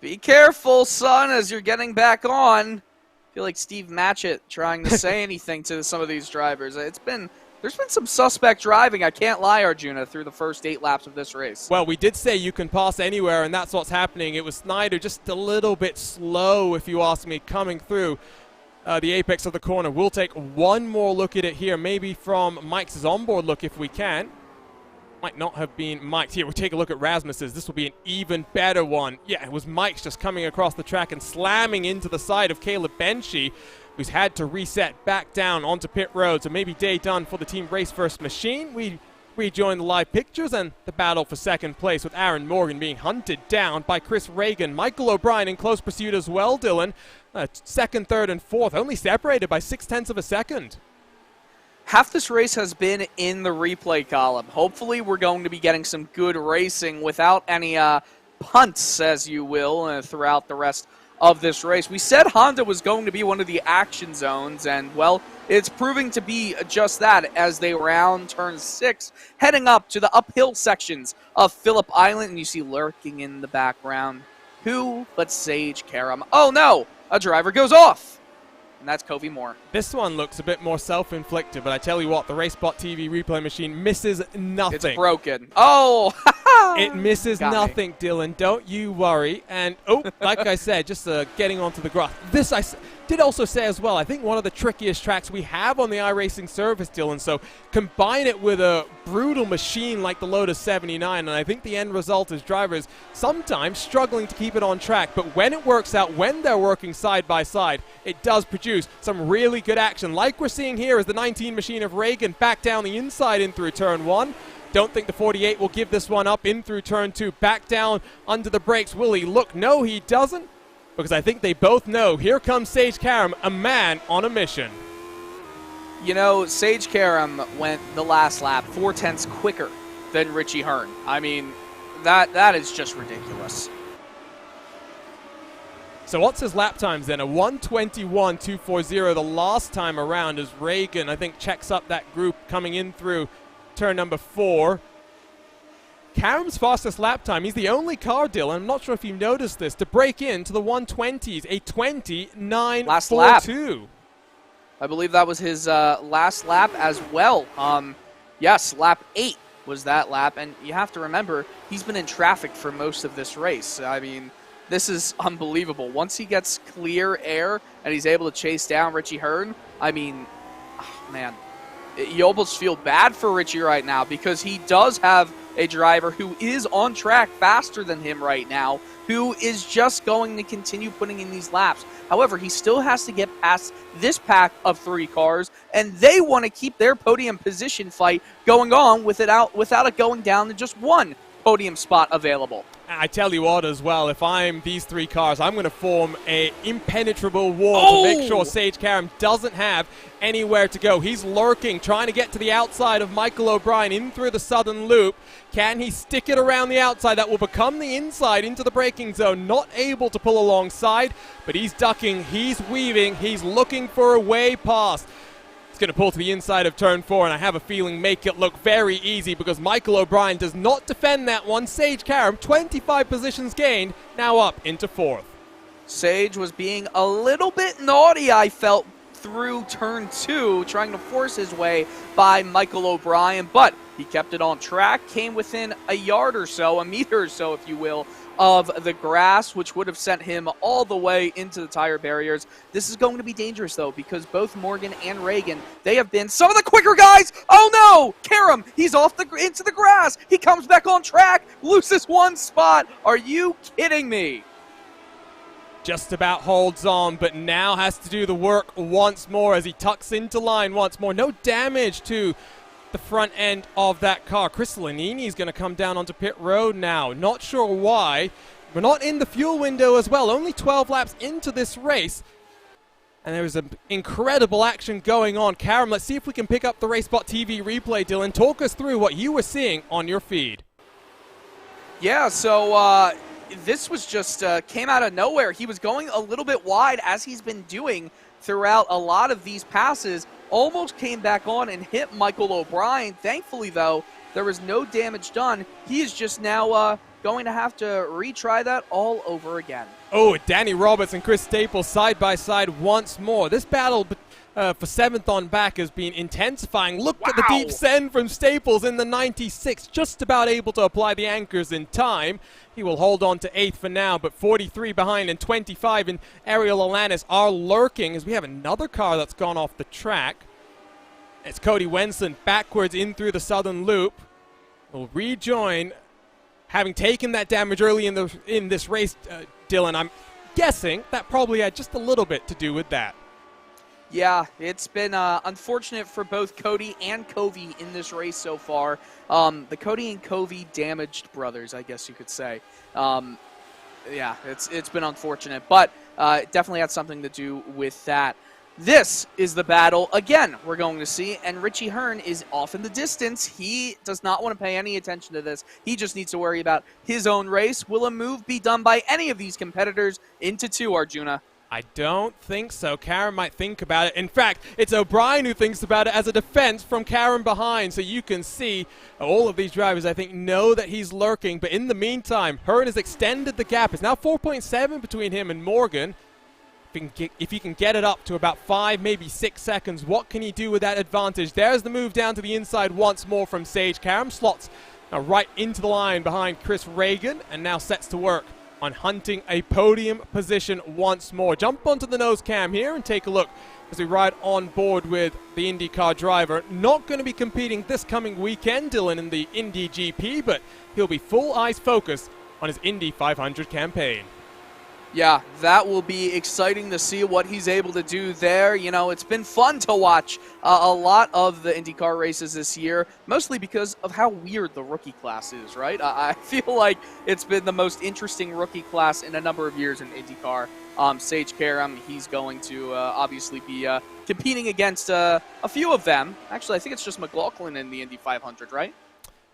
Be careful, son, as you're getting back on. I feel like Steve Matchett trying to say anything to some of these drivers. It's been There's been some suspect driving, I can't lie, Arjuna, through the first 8 laps of this race. Well, we did say you can pass anywhere, and that's what's happening. It was Snyder just a little bit slow, if you ask me, coming through the apex of the corner. We'll take one more look at it here, maybe from Mike's onboard look if we can. Might not have been Mike's. Here, we'll take a look at Rasmus's. This will be an even better one. Yeah, it was Mike's just coming across the track and slamming into the side of Caleb Benchy, who's had to reset back down onto pit road. So maybe day done for the Team Race First machine. We rejoin the live pictures and the battle for second place with Aaron Morgan being hunted down by Chris Reagan. Michael O'Brien in close pursuit as well, Dylan. Second, third, and fourth, only separated by 0.6 of a second. Half this race has been in the replay column. Hopefully we're going to be getting some good racing without any punts, as you will, throughout the rest of this race. We said Honda was going to be one of the action zones, and, well, it's proving to be just that as they round turn 6, heading up to the uphill sections of Phillip Island, and you see lurking in the background, who but Sage Karam. Oh, no! A driver goes off! And that's Covey Moore. This one looks a bit more self-inflicted, but I tell you what, the RaceSpot.tv replay machine misses nothing. It's broken. Oh! It misses nothing, Dylan. Don't you worry. And, like I said, just getting onto the grass. This I did also say as well, I think one of the trickiest tracks we have on the iRacing service, Dylan. So combine it with a brutal machine like the Lotus 79, and I think the end result is drivers sometimes struggling to keep it on track. But when it works out, when they're working side by side, it does produce some really good action, like we're seeing here as the 19 machine of Reagan back down the inside in through turn 1. Don't think the 48 will give this one up in through turn 2. Back down under the brakes. Will he look? No, he doesn't. Because I think they both know, here comes Sage Karam, a man on a mission. You know, Sage Karam went the last lap 0.4 quicker than Richie Hearn. I mean, that is just ridiculous. So what's his lap times then? A 1:21.240 the last time around as Reagan, I think, checks up that group coming in through turn number 4. Karam's fastest lap time, he's the only car, Dylan, I'm not sure if you noticed this, to break into the 120s, a 29.42. I believe that was his last lap as well. Yes, lap 8 was that lap, and you have to remember, he's been in traffic for most of this race. I mean, this is unbelievable. Once he gets clear air and he's able to chase down Richie Hearn, I mean, man, you almost feel bad for Richie right now because he does have a driver who is on track faster than him right now, who is just going to continue putting in these laps. However, he still has to get past this pack of 3 cars, and they want to keep their podium position fight going on without it going down to just one podium spot available. I tell you what as well, if I'm these 3 cars, I'm going to form a impenetrable wall to make sure Sage Karam doesn't have anywhere to go. He's lurking, trying to get to the outside of Michael O'Brien in through the southern loop. Can he stick it around the outside? That will become the inside into the braking zone. Not able to pull alongside, but he's ducking, he's weaving, he's looking for a way past. Going to pull to the inside of turn 4, and I have a feeling make it look very easy because Michael O'Brien does not defend that one. Sage Karam, 25 positions gained, now up into 4th. Sage was being a little bit naughty, I felt, through turn 2, trying to force his way by Michael O'Brien, but he kept it on track, came within a yard or so, a meter or so, if you will, of the grass, which would have sent him all the way into the tire barriers. This is going to be dangerous, though, because both Morgan and Reagan, they have been some of the quicker guys. Oh, no! Karam, he's off into the grass. He comes back on track, loses 1 spot. Are you kidding me? Just about holds on, but now has to do the work once more as he tucks into line once more. No damage to the front end of that car. Chris Lanini is going to come down onto pit road now. Not sure why. We're not in the fuel window as well. Only 12 laps into this race. And there is an incredible action going on. Karam, let's see if we can pick up the RaceSpot.tv replay, Dylan. Talk us through what you were seeing on your feed. Yeah, so this was just came out of nowhere. He was going a little bit wide, as he's been doing throughout a lot of these passes. Almost came back on and hit Michael O'Brien. Thankfully, though, there was no damage done. He is just now going to have to retry that all over again. Oh, Danny Roberts and Chris Staples side by side once more. This battle for 7th on back has been intensifying. Look at the deep send from Staples in the 96, just about able to apply the anchors in time. He will hold on to 8th for now, but 43 behind and 25 in Ariel Alanis are lurking as we have another car that's gone off the track. It's Cody Wenson backwards in through the southern loop. Will rejoin, having taken that damage early in this race, Dylan. I'm guessing that probably had just a little bit to do with that. Yeah, it's been unfortunate for both Cody and Covey in this race so far. The Cody and Covey damaged brothers, I guess you could say. Yeah, it's been unfortunate, but it definitely had something to do with that. This is the battle, again, we're going to see, and Richie Hearn is off in the distance. He does not want to pay any attention to this. He just needs to worry about his own race. Will a move be done by any of these competitors into 2, Arjuna? I don't think so. Karen might think about it. In fact, it's O'Brien who thinks about it as a defense from Karen behind. So you can see all of these drivers, I think, know that he's lurking. But in the meantime, Hearn has extended the gap. It's now 4.7 between him and Morgan. If he can get it up to about 5, maybe 6 seconds, what can he do with that advantage? There's the move down to the inside once more from Sage Karam. Slots right into the line behind Chris Reagan and now sets to work on hunting a podium position once more. Jump onto the nose cam here and take a look as we ride on board with the IndyCar driver. Not going to be competing this coming weekend, Dylan, in the Indy GP, but he'll be full eyes focused on his Indy 500 campaign. Yeah, that will be exciting to see what he's able to do there. You know, it's been fun to watch a lot of the IndyCar races this year, mostly because of how weird the rookie class is, right? I feel like it's been the most interesting rookie class in a number of years in IndyCar. Sage Karam, he's going to obviously be competing against a few of them. Actually, I think it's just McLaughlin in the Indy 500, right?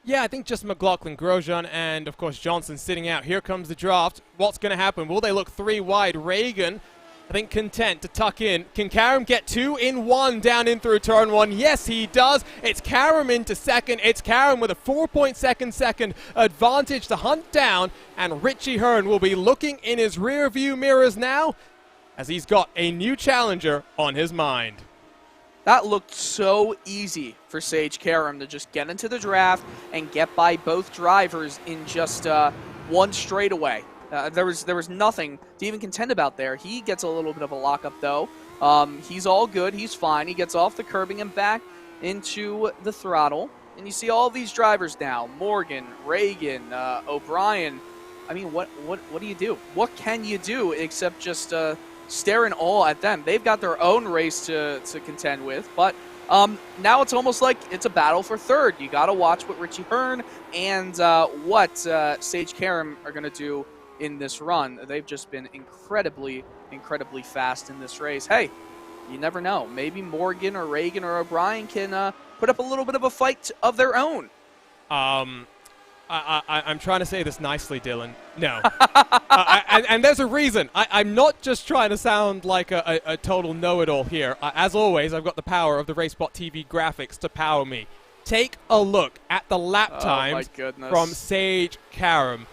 Yeah, I think just McLaughlin, Grosjean, and, of course, Johnson sitting out. Here comes the draft. What's going to happen? Will they look 3 wide? Reagan, I think, content to tuck in. Can Karam get 2 in 1 down in through turn 1? Yes, he does. It's Karam into second. It's Karam with a 4.2 advantage to hunt down, and Richie Hearn will be looking in his rear view mirrors now as he's got a new challenger on his mind. That looked so easy for Sage Karam to just get into the draft and get by both drivers in just one straightaway. There was nothing to even contend about there. He gets a little bit of a lockup, though. He's all good. He's fine. He gets off the curbing and back into the throttle. And you see all these drivers now. Morgan, Reagan, O'Brien. I mean, what do you do? What can you do except just stare in awe at them? They've got their own race to contend with, but now it's almost like it's a battle for third. You got to watch what Richie Hearn and what Sage Karam are going to do in this run. They've just been incredibly fast in this race. Hey, you never know. Maybe Morgan or Reagan or O'Brien can put up a little bit of a fight of their own. I'm trying to say this nicely, Dylan. No. And there's a reason. I'm not just trying to sound like a total know-it-all here. As always, I've got the power of the racespottv graphics to power me. Take a look at the lap times from Sage Karam.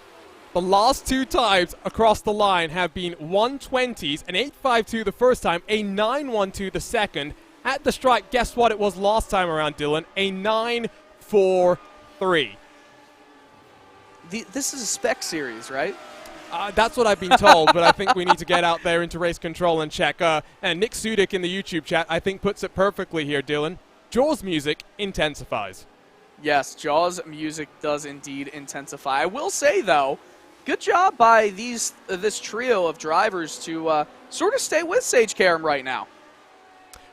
The last 2 times across the line have been 120s, an 8.52 the first time, a 9.12 the second. At the stripe, guess what it was last time around, Dylan? A 9.43. This is a spec series, right? That's what I've been told, but I think we need to get out there into race control and check. And Nick Sudik in the YouTube chat, I think, puts it perfectly here, Dylan. Jaws music intensifies. Yes, Jaws music does indeed intensify. I will say, though, good job by this trio of drivers to sort of stay with Sage Karam right now.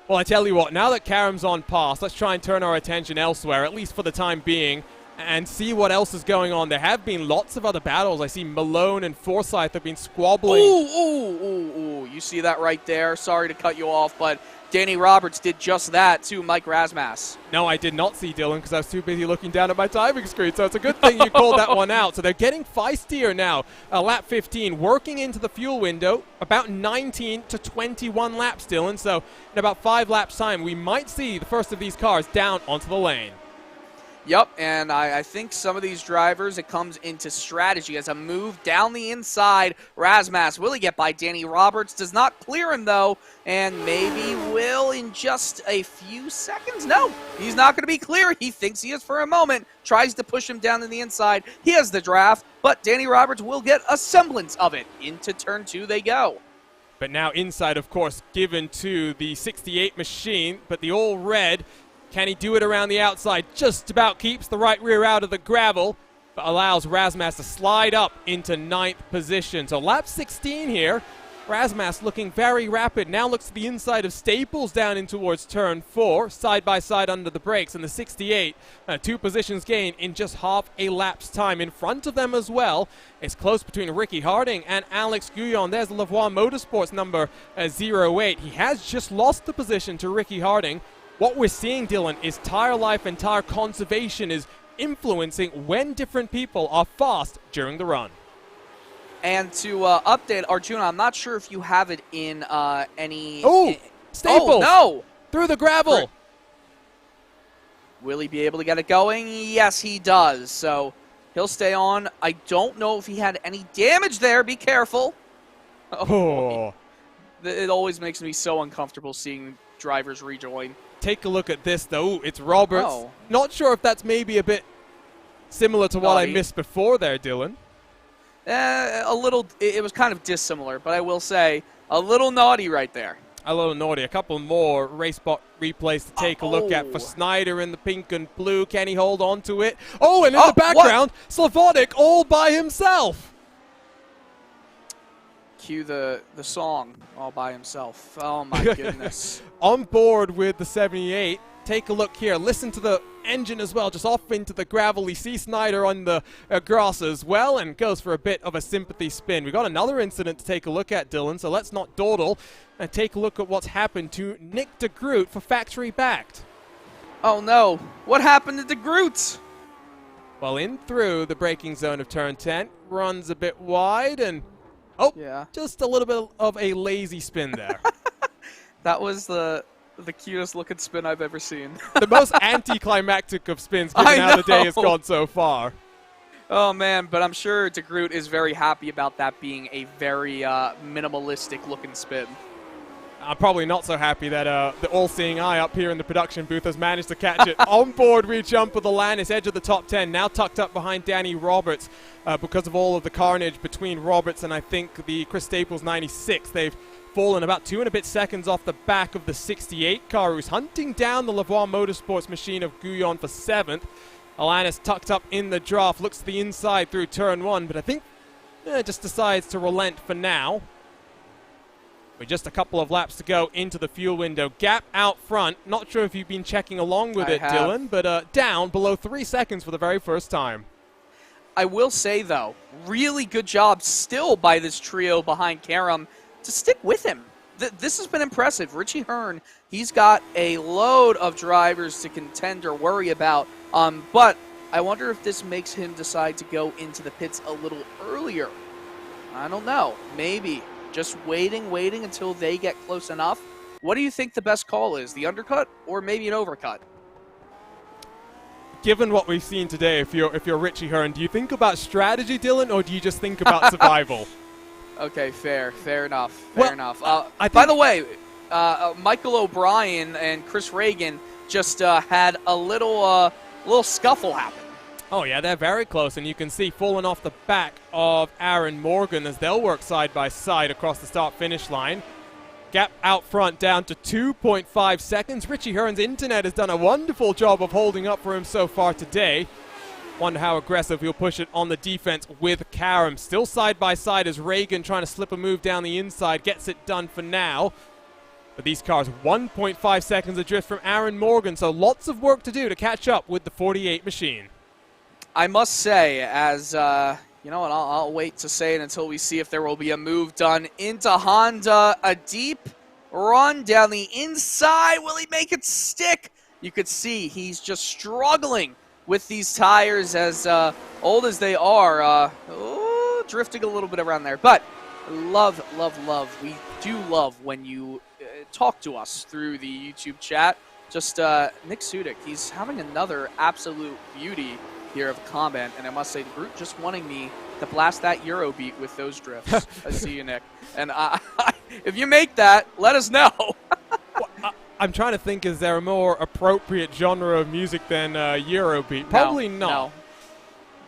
Well, I tell you what, now that Karam's on pass, let's try and turn our attention elsewhere, at least for the time being, and see what else is going on. There have been lots of other battles. I see Malone and Forsyth have been squabbling. Ooh. You see that right there? Sorry to cut you off, but Danny Roberts did just that to Mike Rasmussen. No, I did not see Dylan because I was too busy looking down at my timing screen, so it's a good thing you called that one out. So they're getting feistier now. Lap 15, working into the fuel window, about 19 to 21 laps, Dylan. So in about 5 laps' time, we might see the first of these cars down onto the lane. Yep, and I think some of these drivers, it comes into strategy as a move down the inside. Razmas, will he get by Danny Roberts? Does not clear him, though, and maybe will in just a few seconds. No, he's not going to be clear. He thinks he is for a moment. Tries to push him down to the inside. He has the draft, but Danny Roberts will get a semblance of it. Into turn 2 they go. But now inside, of course, given to the 68 machine, but the all-red, can he do it around the outside? Just about keeps the right rear out of the gravel, but allows Razmas to slide up into 9th position. So lap 16 here. Razmas looking very rapid. Now looks to the inside of Staples down in towards turn 4. Side by side under the brakes. And the 68, 2 positions gain in just half a lap's time. In front of them as well, it's close between Ricky Harding and Alex Guyon. There's Lavoie Motorsports number 08. He has just lost the position to Ricky Harding. What we're seeing, Dylan, is tire life and tire conservation is influencing when different people are fast during the run. And to update Arjuna, I'm not sure if you have it in any... Oh, Staples! Oh, no! Through the gravel! Will he be able to get it going? Yes, he does. So he'll stay on. I don't know if he had any damage there. Be careful. Oh. It always makes me so uncomfortable seeing drivers rejoin. Take a look at this, though. Ooh, it's Roberts. Oh. Not sure if that's maybe a bit similar to what I Naughty. missed before there, Dylan. A little, it was kind of dissimilar, but I will say, a little naughty right there. A little naughty. A couple more RaceBot replays to take a look at for Oh. Snyder in the pink and blue. Can he hold on to it? Oh, and in Oh, the background, Slavonic all by himself. Cue the song all by himself. Oh my goodness. On board with the 78. Take a look here. Listen to the engine as well, just off into the gravel. You see Snyder on the grass as well and goes for a bit of a sympathy spin. We've got another incident to take a look at, Dylan, so let's not dawdle and take a look at what's happened to Nick de Groot for factory backed. Oh no. What happened to the Groot? Well, in through the braking zone of turn 10, runs a bit wide and, oh, Yeah. just a little bit of a lazy spin there. That was the cutest looking spin I've ever seen. The most anticlimactic of spins given I how the day has know. gone so far. Oh man, but I'm sure de Groot is very happy about that being a very minimalistic looking spin. I'm probably not so happy that the all-seeing eye up here in the production booth has managed to catch it. On board we jump with the Lannis, edge of the top 10, now tucked up behind Danny Roberts because of all of the carnage between Roberts and I think the Chris Staples 96. They've fallen about 2 and a bit seconds off the back of the 68 car, who's hunting down the Lavoie Motorsports machine of Guyon for 7th. Alanis tucked up in the draft, looks to the inside through turn 1, but I think just decides to relent for now. With just a couple of laps to go into the fuel window. Gap out front. Not sure if you've been checking along with it, Dylan, but down below 3 seconds for the very first time. I will say, though, really good job still by this trio behind Karam to stick with him. This has been impressive. Richie Hearn, he's got a load of drivers to contend or worry about, but I wonder if this makes him decide to go into the pits a little earlier. I don't know. Maybe. Just waiting until they get close enough. What do you think the best call is? The undercut or maybe an overcut? Given what we've seen today, if you're Richie Hearn, do you think about strategy, Dylan, or do you just think about survival? Okay, fair enough. Well, enough. by the way, Michael O'Brien and Chris Reagan just had a little scuffle happen. Oh yeah, they're very close, and you can see falling off the back of Aaron Morgan as they'll work side by side across the start-finish line. Gap out front down to 2.5 seconds. Richie Hearn's internet has done a wonderful job of holding up for him so far today. Wonder how aggressive he'll push it on the defense with Karam. Still side by side as Reagan trying to slip a move down the inside. Gets it done for now. But these cars, 1.5 seconds adrift from Aaron Morgan, so lots of work to do to catch up with the 48 machine. I must say, as you know what, I'll wait to say it until we see if there will be a move done into Honda. A deep run down the inside. Will he make it stick? You could see he's just struggling with these tires as old as they are. Drifting a little bit around there. But love, love, love. We do love when you talk to us through the YouTube chat. just Nick Sudik, he's having another absolute beauty here of a comment, and I must say, the group just wanting me to blast that Euro beat with those drifts. I see you, Nick. And if you make that, let us know. I'm trying to think, is there a more appropriate genre of music than Eurobeat? Probably not. No.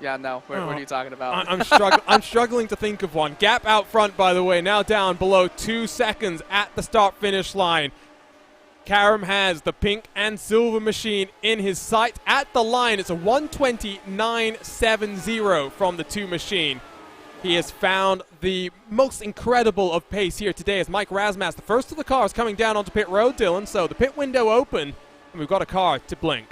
Yeah, no. What are you talking about? I'm struggling to think of one. Gap out front, by the way, now down below 2 seconds at the start-finish line. Karam has the pink and silver machine in his sight at the line. It's a 1:29.70 from the 2 machine. He has found the most incredible of pace here today as Mike Razmas, the first of the cars coming down onto pit road, Dylan. So the pit window open, and we've got a car to blink.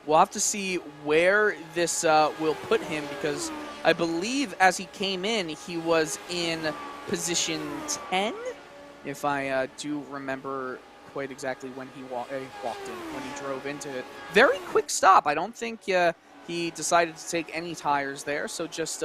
We'll have to see where this will put him, because I believe as he came in, he was in position 10, if I do remember quite exactly when he walked in, when he drove into it. Very quick stop. I don't think he decided to take any tires there, so just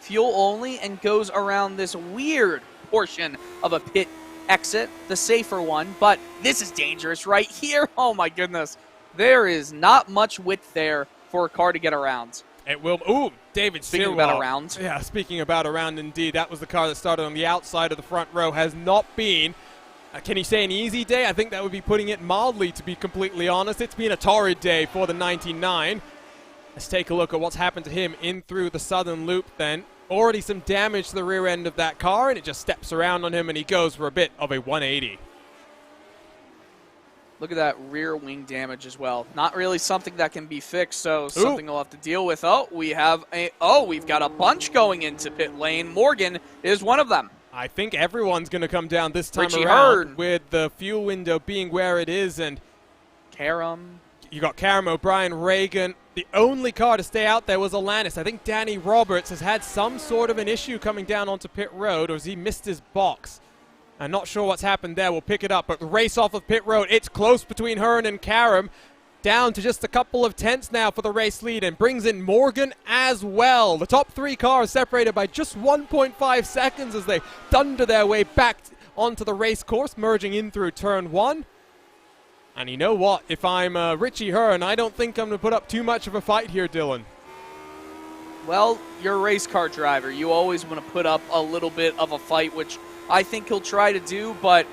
fuel only, and goes around this weird portion of a pit exit, the safer one, but this is dangerous right here. Oh my goodness. There is not much width there for a car to get around. It will. Ooh, David Speaking Searwell. about around. Yeah, speaking about around, indeed. That was the car that started on the outside of the front row. Has not been, can you say an easy day? I think that would be putting it mildly, to be completely honest. It's been a torrid day for the 99. Let's take a look at what's happened to him in through the southern loop then. Already some damage to the rear end of that car, and it just steps around on him, and he goes for a bit of a 180. Look at that rear wing damage as well. Not really something that can be fixed, so something we'll have to deal with. We've got a bunch going into pit lane. Morgan is one of them. I think everyone's going to come down this time Richie around Hearn. with the fuel window being where it is, and Karam. you got Karam, O'Brien, Reagan. The only car to stay out there was Alanis. I think Danny Roberts has had some sort of an issue coming down onto pit road, or has he missed his box? I'm not sure what's happened there. We'll pick it up, but the race off of pit road. It's close between Hearn and Karam. Down to just a couple of tenths now for the race lead, and brings in Morgan as well. The top 3 cars separated by just 1.5 seconds as they thunder their way back onto the race course, merging in through turn 1. And you know what? If I'm Richie Hearn, I don't think I'm going to put up too much of a fight here, Dylan. Well, you're a race car driver. You always want to put up a little bit of a fight, which I think he'll try to do, but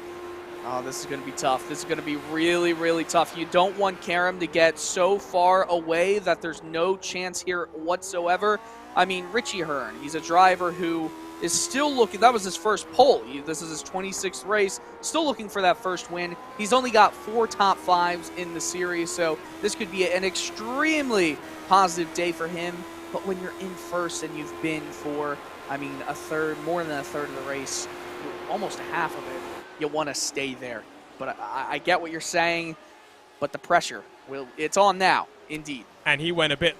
this is going to be tough. This is going to be really, really tough. You don't want Karam to get so far away that there's no chance here whatsoever. I mean, Richie Hearn, he's a driver who is still looking. That was his first pole. This is his 26th race. Still looking for that first win. He's only got 4 top 5s in the series, so this could be an extremely positive day for him. But when you're in first and you've been for, a third, more than a third of the race, almost half of it, you want to stay there. But I get what you're saying, but the pressure, it's on now, indeed. And he went a bit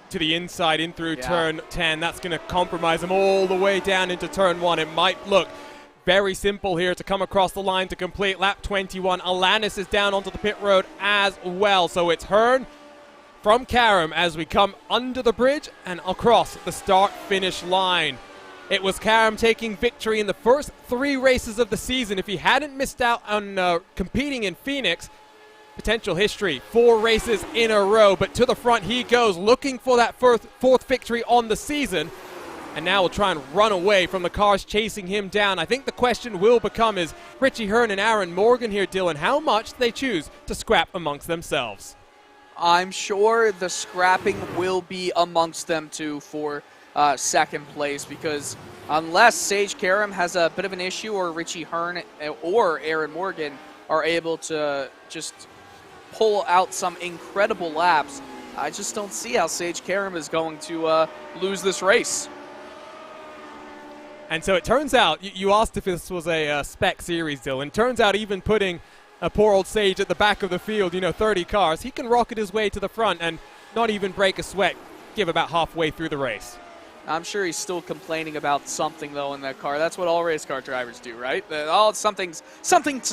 to the inside in through turn 10. That's going to compromise him all the way down into turn 1. It might look very simple here to come across the line to complete lap 21. Alanis is down onto the pit road as well. So it's Hearn from Karam as we come under the bridge and across the start-finish line. It was Karam taking victory in the first 3 races of the season. If he hadn't missed out on competing in Phoenix, potential history, 4 races in a row. But to the front he goes, looking for that fourth victory on the season. And now we'll try and run away from the cars chasing him down. I think the question will become, is Richie Hearn and Aaron Morgan here, Dylan, how much they choose to scrap amongst themselves? I'm sure the scrapping will be amongst them too for second place, because unless Sage Karam has a bit of an issue, or Richie Hearn or Aaron Morgan are able to just pull out some incredible laps, I just don't see how Sage Karam is going to lose this race. And so it turns out, you asked if this was a spec series, Dylan. Turns out even putting a poor old Sage at the back of the field, 30 cars, he can rocket his way to the front and not even break a sweat, give about halfway through the race. I'm sure he's still complaining about something, though, in that car. That's what all race car drivers do, right? Something's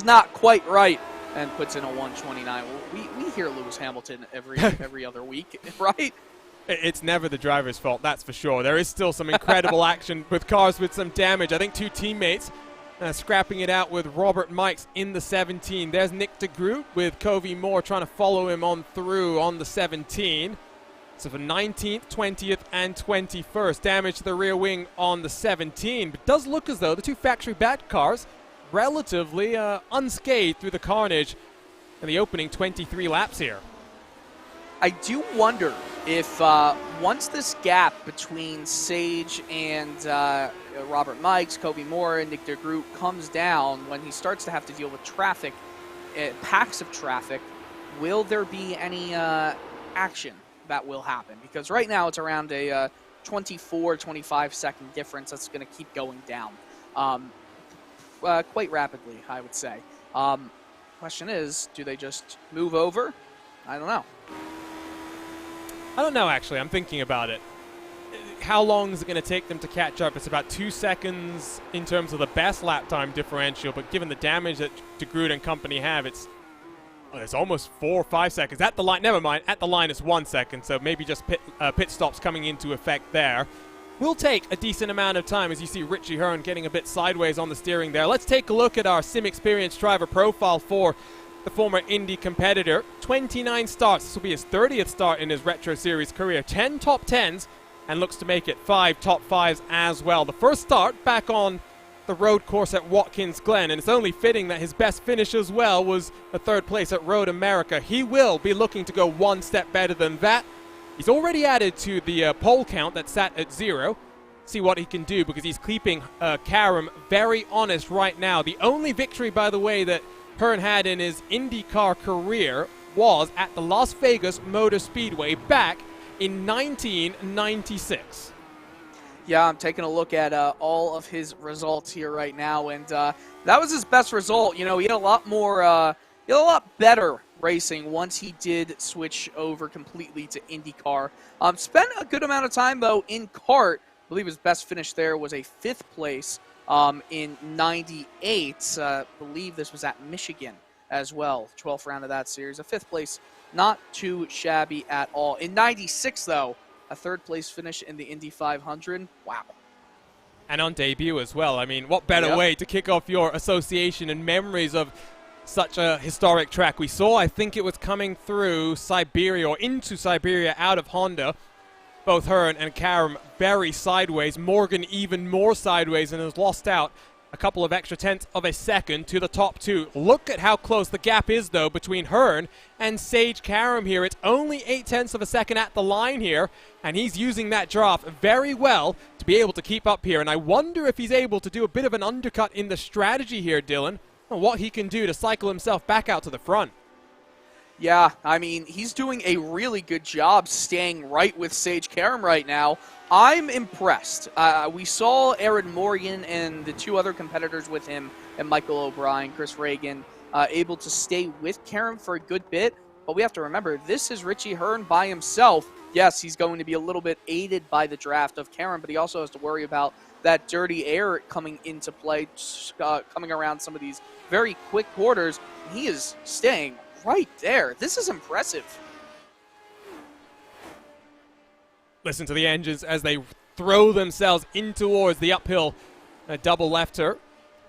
not quite right, and puts in a 129. Well, we hear Lewis Hamilton every other week, right? It's never the driver's fault, that's for sure. There is still some incredible action with cars with some damage. I think 2 teammates scrapping it out with Robert Mikes in the 17. There's Nick DeGroot with Covey Moore trying to follow him on through on the 17. So for 19th, 20th, and 21st, damage to the rear wing on the 17. But it does look as though the two factory-backed cars relatively unscathed through the carnage in the opening 23 laps here. I do wonder if once this gap between Sage and Robert Mikes, Kobe Moore, and Nick DeGroot comes down, when he starts to have to deal with traffic, packs of traffic, will there be any action that will happen? Because right now it's around a 24, 25 second difference that's going to keep going down quite rapidly, I would say. Question is, do they just move over? I don't know. I don't know, actually. I'm thinking about it. How long is it going to take them to catch up? It's about 2 seconds in terms of the best lap time differential, but given the damage that DeGroot and company have, it's almost 4 or 5 seconds. At the line, never mind, at the line it's 1 second, so maybe just pit stops coming into effect there. Will take a decent amount of time as you see Richie Hearn getting a bit sideways on the steering there. Let's take a look at our Sim Experience driver profile for the former Indy competitor. 29 starts. This will be his 30th start in his Retro Series career. 10 top 10s and looks to make it 5 top 5s as well. The first start back on the road course at Watkins Glen, and it's only fitting that his best finish as well was a 3rd place at Road America. He will be looking to go one step better than that. He's already added to the pole count that's sat at 0. See what he can do, because he's keeping Karam very honest right now. The only victory, by the way, that Hearn had in his IndyCar career was at the Las Vegas Motor Speedway back in 1996. Yeah, I'm taking a look at all of his results here right now, and that was his best result. You know, he had a lot more, he had a lot better racing once he did switch over completely to IndyCar. Spent a good amount of time, though, in kart. I believe his best finish there was a 5th place in 98. I believe this was at Michigan as well, 12th round of that series. A 5th place, not too shabby at all. In 96, though, a 3rd place finish in the Indy 500. Wow. And on debut as well. I mean, what better way to kick off your association and memories of such a historic track. We saw, I think it was coming through Siberia or into Siberia out of Honda. Both Hearn and Karam very sideways. Morgan even more sideways and has lost out a couple of extra tenths of a second to the top 2. Look at how close the gap is, though, between Hearn and Sage Karam here. It's only 8 tenths of a second at the line here, and he's using that draft very well to be able to keep up here. And I wonder if he's able to do a bit of an undercut in the strategy here, Dylan, and what he can do to cycle himself back out to the front. Yeah, I mean, he's doing a really good job staying right with Sage Karam right now. I'm impressed. We saw Aaron Morgan and the 2 other competitors with him, and Michael O'Brien, Chris Reagan, able to stay with Karam for a good bit. But we have to remember, this is Richie Hearn by himself. Yes, he's going to be a little bit aided by the draft of Karam, but he also has to worry about that dirty air coming into play, coming around some of these very quick quarters. He is staying right there. This is impressive. Listen to the engines as they throw themselves in towards the uphill double lefter.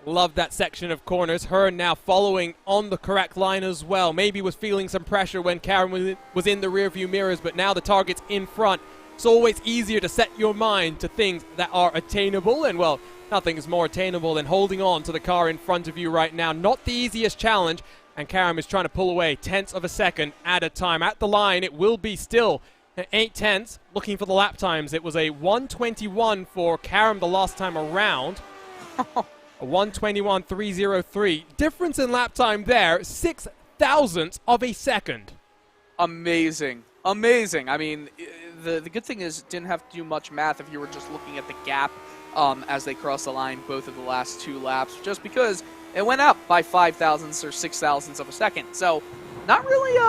Love that section of corners. Hearn now following on the correct line as well. Maybe was feeling some pressure when Karam was in the rearview mirrors, but now the target's in front. It's always easier to set your mind to things that are attainable, and well, nothing is more attainable than holding on to the car in front of you right now. Not the easiest challenge, and Karam is trying to pull away tenths of a second at a time. At the line, it will be still 8 tenths. Looking for the lap times, it was a 1:21 for Karam the last time around. A 1:21.303. Difference in lap time there, 6 thousandths of a second. Amazing. Amazing. I mean, the good thing is didn't have to do much math if you were just looking at the gap as they crossed the line both of the last 2 laps, just because it went up by 5 thousandths or 6 thousandths of a second. So not really,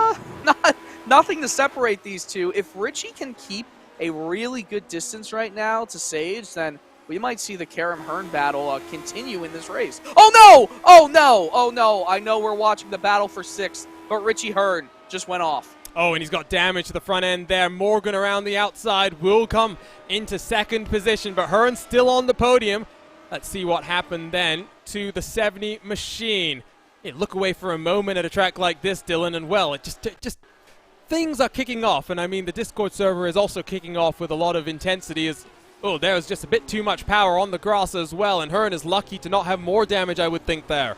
nothing to separate these two. If Richie can keep a really good distance right now to Sage, then we might see the Karam Hearn battle continue in this race. Oh no! Oh no! Oh no! I know we're watching the battle for 6th, but Richie Hearn just went off. Oh, and he's got damage to the front end there. Morgan around the outside will come into 2nd position, but Hearn's still on the podium. Let's see what happened then to the 70 machine. Yeah, look away for a moment at a track like this, Dylan, and well, it just things are kicking off. And I mean, the Discord server is also kicking off with a lot of intensity. Oh, there's just a bit too much power on the grass as well, and Hearn is lucky to not have more damage, I would think, there.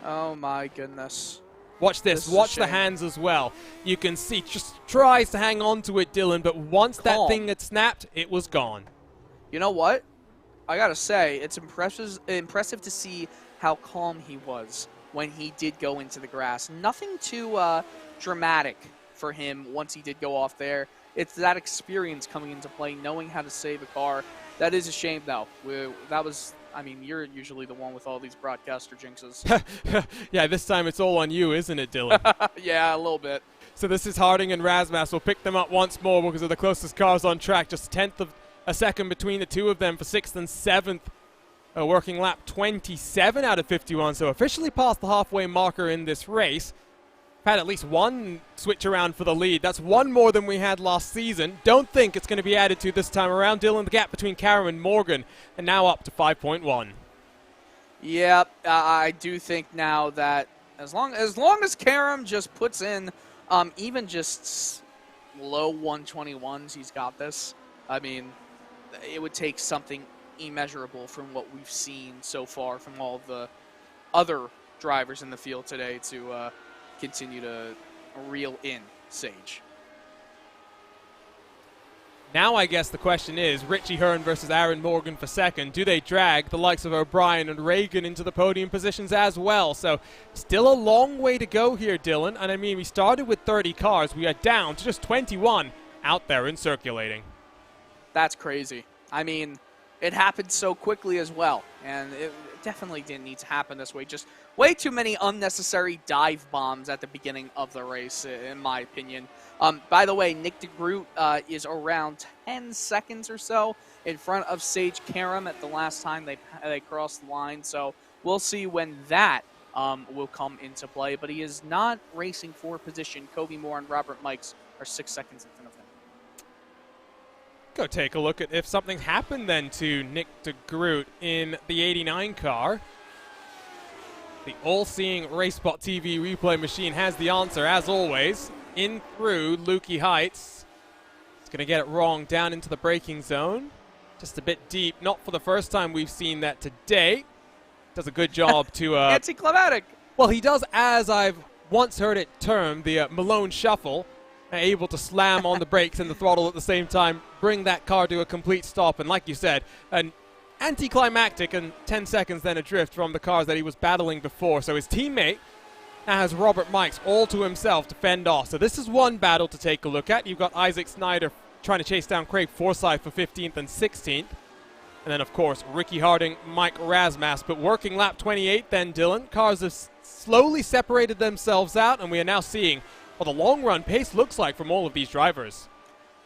Oh my goodness. Watch this. Watch the hands as well. You can see, just tries to hang on to it, Dylan, but once that thing had snapped, it was gone. You know what? I gotta say, it's impressive to see how calm he was when he did go into the grass. Nothing too dramatic for him once he did go off there. It's that experience coming into play, knowing how to save a car. That is a shame, though. I mean, you're usually the one with all these broadcaster jinxes. Yeah, this time it's all on you, isn't it, Dylan? Yeah, a little bit. So this is Harding and Razmas. We'll pick them up once more because they're the closest cars on track. Just a tenth of a second between the two of them for 6th and 7th. A working lap 27 out of 51, so officially past the halfway marker in this race. Had at least one switch around for the lead. That's one more than we had last season. Don't think it's going to be added to this time around. Dylan, the gap between Karam and Morgan, and now up to 5.1. Yeah, I do think now that as long as Karam just puts in even just low 121s, he's got this. I mean, it would take something immeasurable from what we've seen so far from all the other drivers in the field today to continue to reel in Sage. Now I guess the question is, Richie Hearn versus Aaron Morgan for second. Do they drag the likes of O'Brien and Reagan into the podium positions as well? So still a long way to go here, Dylan. And I mean, we started with 30 cars. We are down to just 21 out there and circulating. That's crazy. I mean, it happened so quickly as well. And it definitely didn't need to happen this way. Just way too many unnecessary dive bombs at the beginning of the race, in my opinion. By the way, Nick DeGroot is around 10 seconds or so in front of Sage Karam at the last time they crossed the line. So we'll see when that will come into play. But he is not racing for position. Kobe Moore and Robert Mikes are 6 seconds in front of him. Go take a look at if something happened then to Nick DeGroot in the 89 car. The all-seeing racespottv replay machine has the answer, as always. In through Lukey Heights. It's going to get it wrong down into the braking zone. Just a bit deep. Not for the first time we've seen that today. Does a good job to... Anticlimactic. Well, he does, as I've once heard it termed, the Malone Shuffle. Able to slam on the brakes and the throttle at the same time, bring that car to a complete stop. And like you said, an anticlimactic and 10 seconds then adrift from the cars that he was battling before. So his teammate now has Robert Mikes all to himself to fend off. So this is one battle to take a look at. You've got Isaac Snyder trying to chase down Craig Forsyth for 15th and 16th. And then, of course, Ricky Harding, Mike Razmas. But working lap 28 then, Dylan. Cars have slowly separated themselves out, and we are now seeing what the long-run pace looks like from all of these drivers.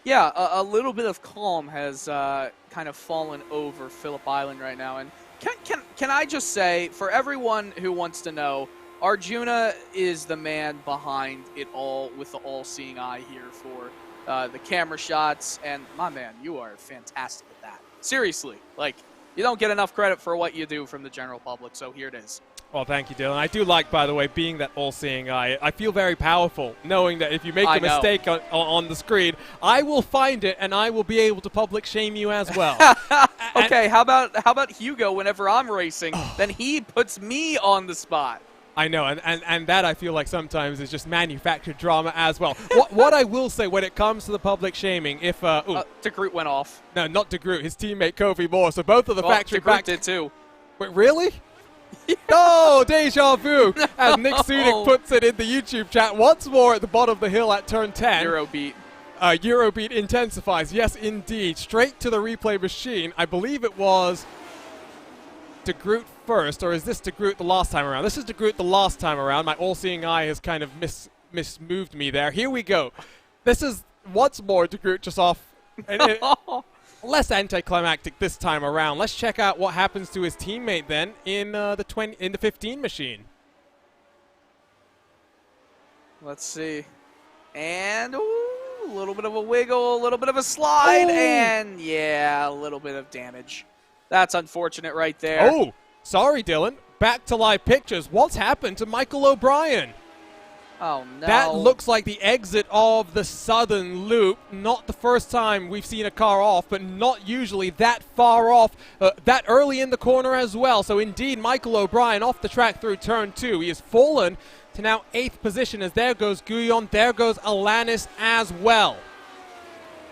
Yeah, a little bit of calm has kind of fallen over Phillip Island right now. And can I just say, for everyone who wants to know, Arjuna is the man behind it all with the all-seeing eye here for the camera shots. And, my man, you are fantastic at that. Seriously, like, you don't get enough credit for what you do from the general public, so here it is. Well, thank you, Dylan. I do like, by the way, being that all-seeing eye. I feel very powerful knowing that if you make a mistake on the screen, I will find it and I will be able to public shame you as well. Okay, how about Hugo whenever I'm racing? Then he puts me on the spot. I know, and that I feel like sometimes is just manufactured drama as well. What I will say when it comes to the public shaming, if DeGroot went off. No, not DeGroot, his teammate Kofi Moore. So both of the factory DeGroot did too. Wait, really? No, deja vu, as Nick Sudik puts it in the YouTube chat. Once more at the bottom of the hill at turn 10. Eurobeat. Eurobeat intensifies. Yes, indeed. Straight to the replay machine. I believe it was DeGroot first, or is this DeGroot the last time around? This is DeGroot the last time around. My all-seeing eye has kind of mismoved me there. Here we go. This is once more DeGroot just off. Less anticlimactic this time around. Let's check out what happens to his teammate then in the 15 machine. Let's see. And a little bit of a wiggle, a little bit of a slide, and yeah, a little bit of damage. That's unfortunate right there. Oh, sorry, Dylan. Back to live pictures. What's happened to Michael O'Brien? Oh, no. That looks like the exit of the southern loop. Not the first time we've seen a car off, but not usually that far off, that early in the corner as well. So indeed, Michael O'Brien off the track through turn 2. He has fallen to now 8th position as there goes Guyon, there goes Alanis as well.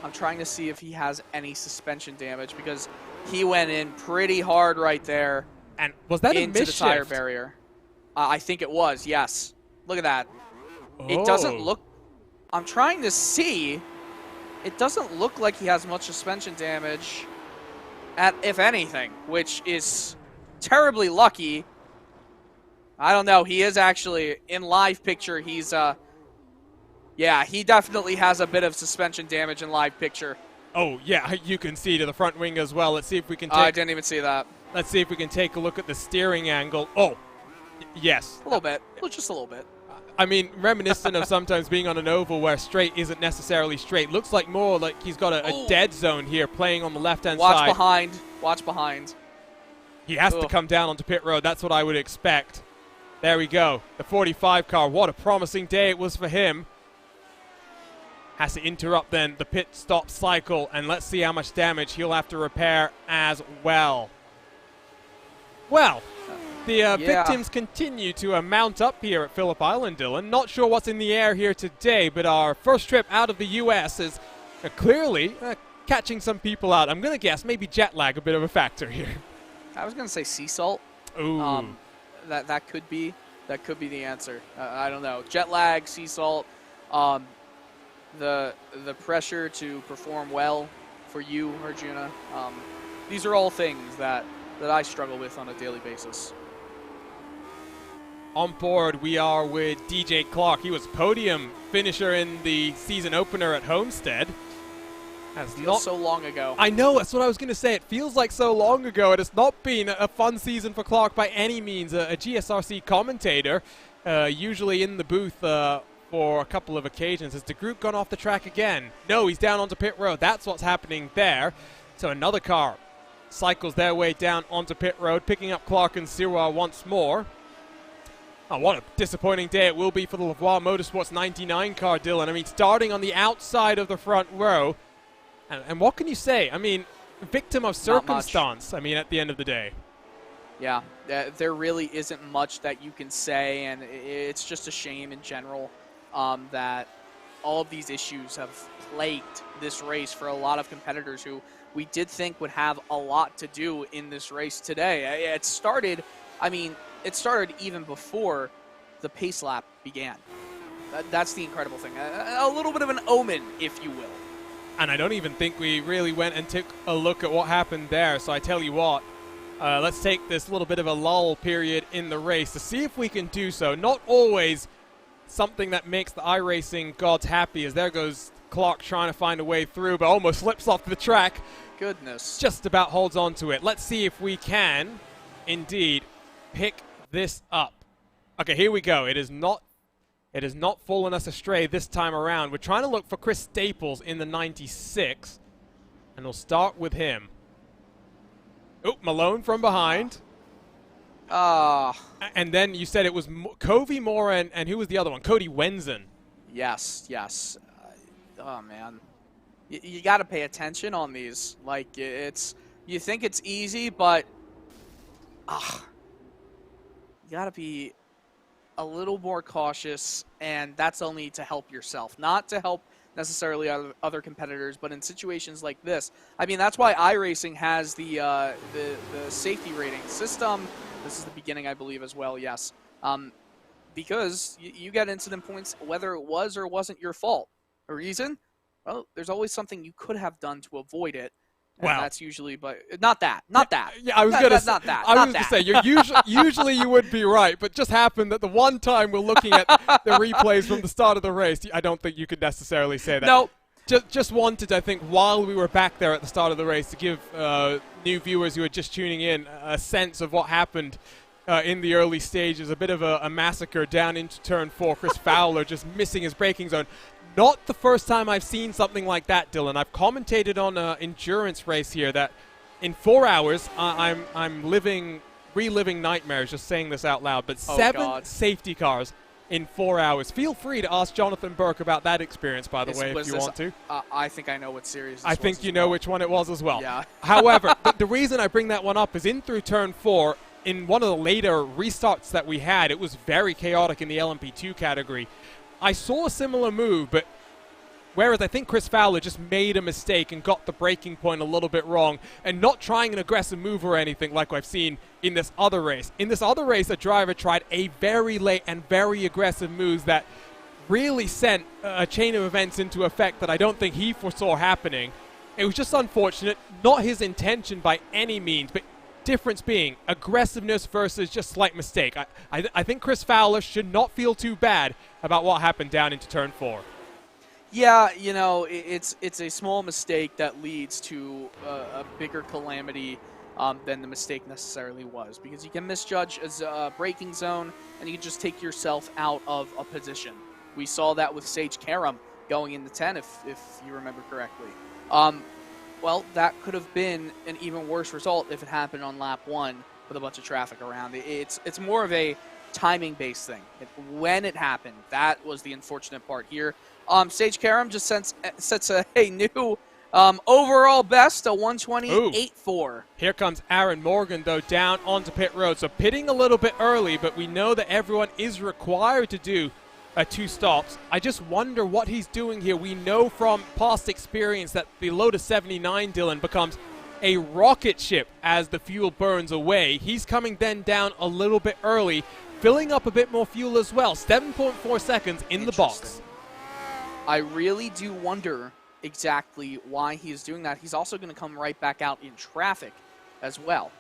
I'm trying to see if he has any suspension damage because he went in pretty hard right there. And was that into a the tire misshift? barrier? I think it was, yes. Look at that. It doesn't look... I'm trying to see. It doesn't look like he has much suspension damage, if anything, which is terribly lucky. I don't know. He is actually, in live picture, he's... yeah, he definitely has a bit of suspension damage in live picture. Oh, yeah, you can see to the front wing as well. Let's see if we can take... I didn't even see that. Let's see if we can take a look at the steering angle. Oh, yes. A little bit. Just a little bit. I mean, reminiscent of sometimes being on an oval where straight isn't necessarily straight. Looks like more like he's got a dead zone here playing on the left-hand side. Watch behind. Watch behind. He has to come down onto pit road. That's what I would expect. There we go. The 45 car. What a promising day it was for him. Has to interrupt then the pit stop cycle, and let's see how much damage he'll have to repair as well. Well, the victims continue to mount up here at Phillip Island, Dylan. Not sure what's in the air here today, but our first trip out of the U.S. is clearly catching some people out. I'm going to guess maybe jet lag a bit of a factor here. I was going to say sea salt. Ooh. That could be the answer. I don't know. Jet lag, sea salt, the pressure to perform well for you, Arjuna. These are all things that I struggle with on a daily basis. On board, we are with DJ Clark. He was podium finisher in the season opener at Homestead. Feels so long ago. I know, that's what I was going to say. It feels like so long ago. It has not been a fun season for Clark by any means. A GSRC commentator, usually in the booth for a couple of occasions. Has the group gone off the track again? No, he's down onto pit road. That's what's happening there. So another car cycles their way down onto pit road, picking up Clark and Sirois once more. Oh, what a disappointing day it will be for the Lavoie Motorsports 99 car, Dylan. I mean, starting on the outside of the front row. And what can you say? I mean, victim of circumstance, I mean, at the end of the day. Yeah, there really isn't much that you can say, and it's just a shame in general that all of these issues have plagued this race for a lot of competitors who we did think would have a lot to do in this race today. It started even before the pace lap began. That's the incredible thing. A little bit of an omen, if you will. And I don't even think we really went and took a look at what happened there. So I tell you what, let's take this little bit of a lull period in the race to see if we can do so. Not always something that makes the iRacing gods happy, as there goes Clark trying to find a way through, but almost slips off the track. Goodness. Just about holds on to it. Let's see if we can indeed pick this up. Okay, here we go. It has not fallen us astray this time around. We're trying to look for Chris Staples in the 96, and we'll start with him. Oh, Malone from behind. And then you said it was Covey Moore and who was the other one? Cody Wenzen. Yes. Oh, man. You got to pay attention on these. Like, you think it's easy, but you got to be a little more cautious, and that's only to help yourself, not to help necessarily other competitors, but in situations like this. I mean, that's why iRacing has the safety rating system. This is the beginning, I believe, as well, yes. Because you get incident points whether it was or wasn't your fault. A reason? Well, there's always something you could have done to avoid it. And that's usually, but not that. Yeah, I was going to say, usually you would be right, but just happened that the one time we're looking at the replays from the start of the race, I don't think you could necessarily say that. No. Just wanted, I think, while we were back there at the start of the race, to give new viewers who are just tuning in a sense of what happened in the early stages. A bit of a massacre down into turn 4. Chris Fowler just missing his braking zone. Not the first time I've seen something like that, Dylan. I've commentated on an endurance race here that in 4 hours, I'm reliving nightmares just saying this out loud, but 7 safety cars in 4 hours. Feel free to ask Jonathan Burke about that experience, by the way, if you want to. I think I know what series this I think you know which one it was as well. Yeah. However, the reason I bring that one up is in through turn 4, in one of the later restarts that we had, it was very chaotic in the LMP2 category. I saw a similar move, but whereas I think Chris Fowler just made a mistake and got the braking point a little bit wrong and not trying an aggressive move or anything like I've seen in this other race. In this other race, a driver tried a very late and very aggressive move that really sent a chain of events into effect that I don't think he foresaw happening. It was just unfortunate, not his intention by any means, but difference being aggressiveness versus just slight mistake. I think Chris Fowler should not feel too bad about what happened down into turn 4. Yeah, you know, it's a small mistake that leads to a bigger calamity than the mistake necessarily was, because you can misjudge a braking zone and you can just take yourself out of a position. We saw that with Sage Karam going into 10, if you remember correctly. Well, that could have been an even worse result if it happened on lap 1 with a bunch of traffic around. It's more of a timing-based thing. When it happened, that was the unfortunate part here. Sage Karam just sets a new overall best, a 128.4. Here comes Aaron Morgan, though, down onto pit road. So pitting a little bit early, but we know that everyone is required to do 2 stops. I just wonder what he's doing here. We know from past experience that the Lotus 79, Dylan, becomes a rocket ship as the fuel burns away. He's coming then down a little bit early, filling up a bit more fuel as well. 7.4 seconds in the box. I really do wonder exactly why he's doing that. He's also going to come right back out in traffic as well.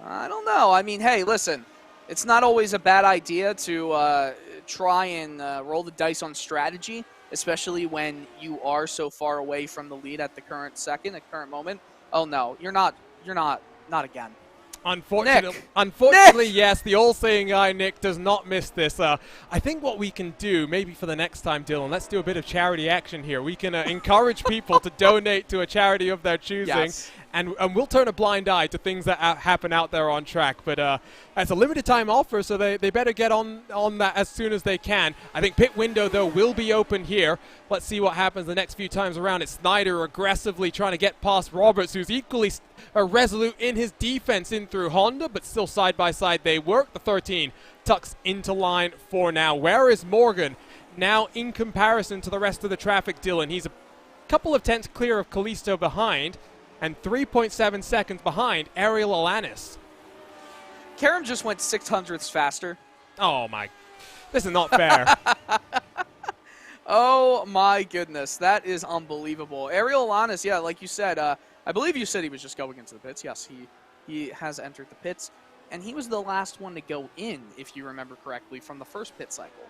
I don't know. I mean, hey, listen, it's not always a bad idea to try and roll the dice on strategy, especially when you are so far away from the lead at the current moment. Oh no, you're not again. Unfortunately, yes, the all-seeing eye, Nick, does not miss this. I think what we can do, maybe for the next time, Dylan, let's do a bit of charity action here. We can encourage people to donate to a charity of their choosing, yes. and we'll turn a blind eye to things that happen out there on track. But it's a limited-time offer, so they better get on that as soon as they can. I think pit window, though, will be open here. Let's see what happens the next few times around. It's Snyder aggressively trying to get past Roberts, who's equally resolute in his defense in through Honda, but still side by side they work. The 13 tucks into line 4 now. Where is Morgan now in comparison to the rest of the traffic, Dylan? He's a couple of tenths clear of Kalisto behind and 3.7 seconds behind Ariel Alanis. Karam just went 0.06 faster. Oh my, this is not fair. Oh my goodness, that is unbelievable. Ariel Alanis, yeah, like you said, I believe you said he was just going into the pits. Yes, he has entered the pits, and he was the last one to go in, if you remember correctly, from the first pit cycle.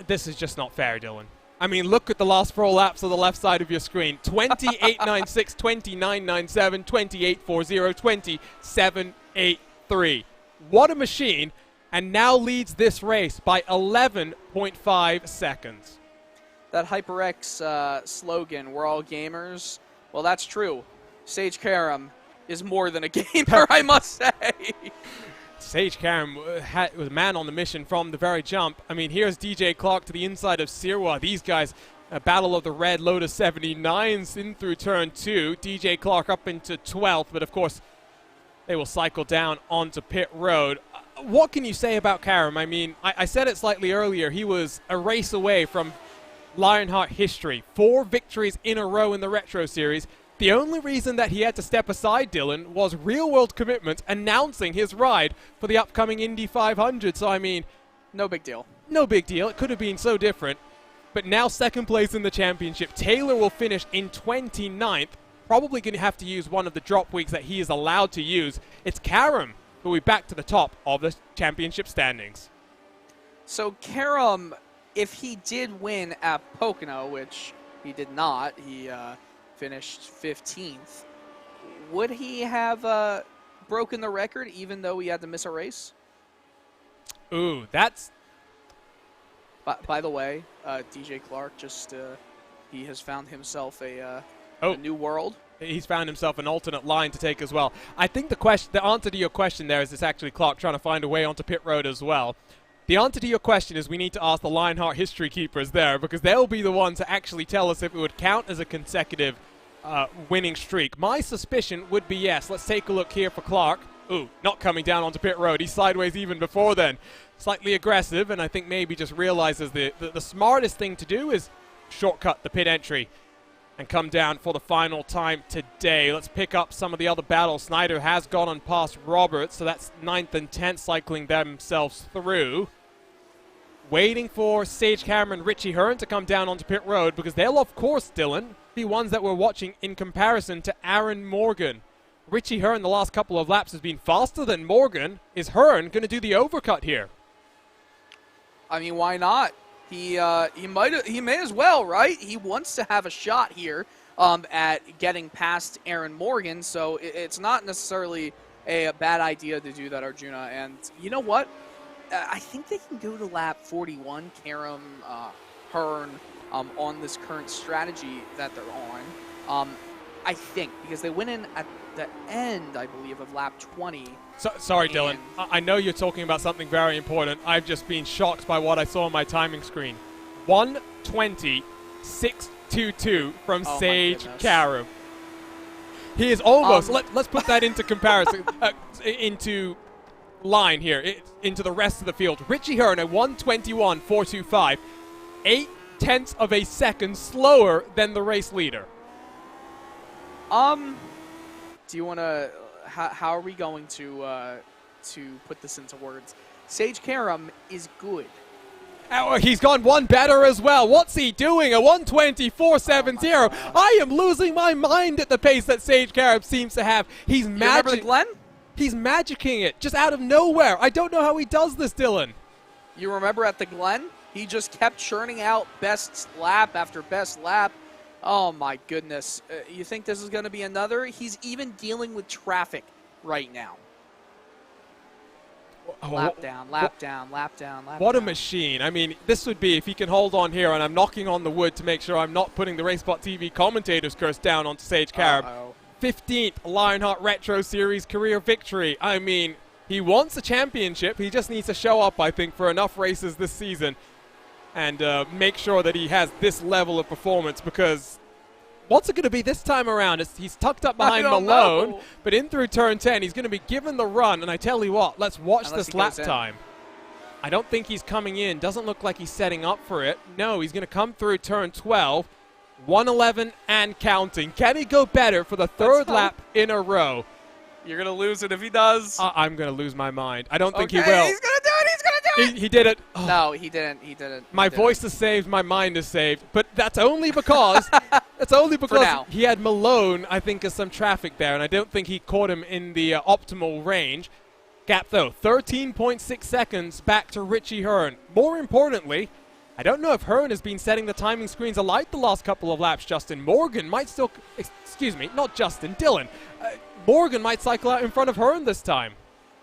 This is just not fair, Dylan. I mean, look at the last 4 laps on the left side of your screen. 28.96, 29.97, 28.40, 27.83. What a machine, and now leads this race by 11.5 seconds. That HyperX slogan, we're all gamers, well, that's true. Sage Karam is more than a gamer, I must say. Sage Karam was a man on the mission from the very jump. I mean, here's DJ Clark to the inside of Sirwa. These guys, a battle of the red Lotus 79s in through turn 2. DJ Clark up into 12th, but of course, they will cycle down onto pit road. What can you say about Karam? I mean, I said it slightly earlier. He was a race away from Lionheart history. 4 victories in a row in the Retro Series. The only reason that he had to step aside, Dylan, was real-world commitment announcing his ride for the upcoming Indy 500. So, I mean, no big deal. No big deal. It could have been so different. But now second place in the championship. Taylor will finish in 29th. Probably going to have to use one of the drop weeks that he is allowed to use. It's Karam who will be back to the top of the championship standings. So Karam, if he did win at Pocono, which he did not, he finished 15th, would he have broken the record even though he had to miss a race? Ooh, that's... By the way, DJ Clark just, he has found himself a new world. he's found himself an alternate line to take as well. I think the answer to your question there is it's actually Clark trying to find a way onto pit road as well. The answer to your question is we need to ask the Lionheart history keepers there, because they'll be the ones to actually tell us if it would count as a consecutive winning streak. My suspicion would be yes. Let's take a look here for Clark. Ooh, not coming down onto pit road. He's sideways even before then. Slightly aggressive, and I think maybe just realizes the smartest thing to do is shortcut the pit entry and come down for the final time today. Let's pick up some of the other battles. Snyder has gone on past Roberts, so that's 9th and 10th cycling themselves through. Waiting for Sage Cameron and Richie Hearn to come down onto pit road, because they'll, of course, Dylan, be ones that we're watching in comparison to Aaron Morgan. Richie Hearn the last couple of laps has been faster than Morgan. Is Hearn going to do the overcut here? I mean, why not? He may as well, right? He wants to have a shot here at getting past Aaron Morgan, so it's not necessarily a bad idea to do that, Arjuna. And you know what? I think they can go to lap 41, Karam, Hearn, on this current strategy that they're on. I think, because they went in at the end, I believe, of lap 20. Sorry, Dylan. I know you're talking about something very important. I've just been shocked by what I saw on my timing screen. 1:20.622 from Sage Karam. He is almost, let's put that into comparison, into line here, into the rest of the field. Richie Hearn at 1:21.425, 0.8 of a second slower than the race leader. Do you want to? How are we going to put this into words? Sage Karam is good. Oh, he's gone one better as well. What's he doing? A 1:24.70. I am losing my mind at the pace that Sage Karam seems to have. He's remember the Glen? He's magicking it just out of nowhere. I don't know how he does this, Dylan. You remember at the Glen? He just kept churning out best lap after best lap. Oh, my goodness. You think this is going to be another? He's even dealing with traffic right now. Lap down, lap down, lap down, lap down. What a machine. I mean, this would be, if he can hold on here, and I'm knocking on the wood to make sure I'm not putting the RaceSpot.tv commentator's curse down onto Sage Karam. 15th Lionheart Retro Series career victory. I mean, he wants a championship. He just needs to show up, I think, for enough races this season and make sure that he has this level of performance, because what's it going to be this time around? He's tucked up behind Malone, but in through turn 10, he's going to be given the run, and I tell you what, let's watch this lap time. I don't think he's coming in. Doesn't look like he's setting up for it. No, he's going to come through turn 12, 111 and counting. Can he go better for the third lap in a row? You're going to lose it if he does. I'm going to lose my mind. I don't think he will. He's going to do it. He's going to do it. He did it. Oh. No, he didn't. He didn't. My voice is saved. My mind is saved. But that's only because he had Malone, I think, as some traffic there, and I don't think he caught him in the optimal range. Gap, though, 13.6 seconds back to Richie Hearn. More importantly, I don't know if Hearn has been setting the timing screens alight the last couple of laps, Justin. Morgan might still, excuse me, not Justin, Dylan. Morgan might cycle out in front of Hearn this time.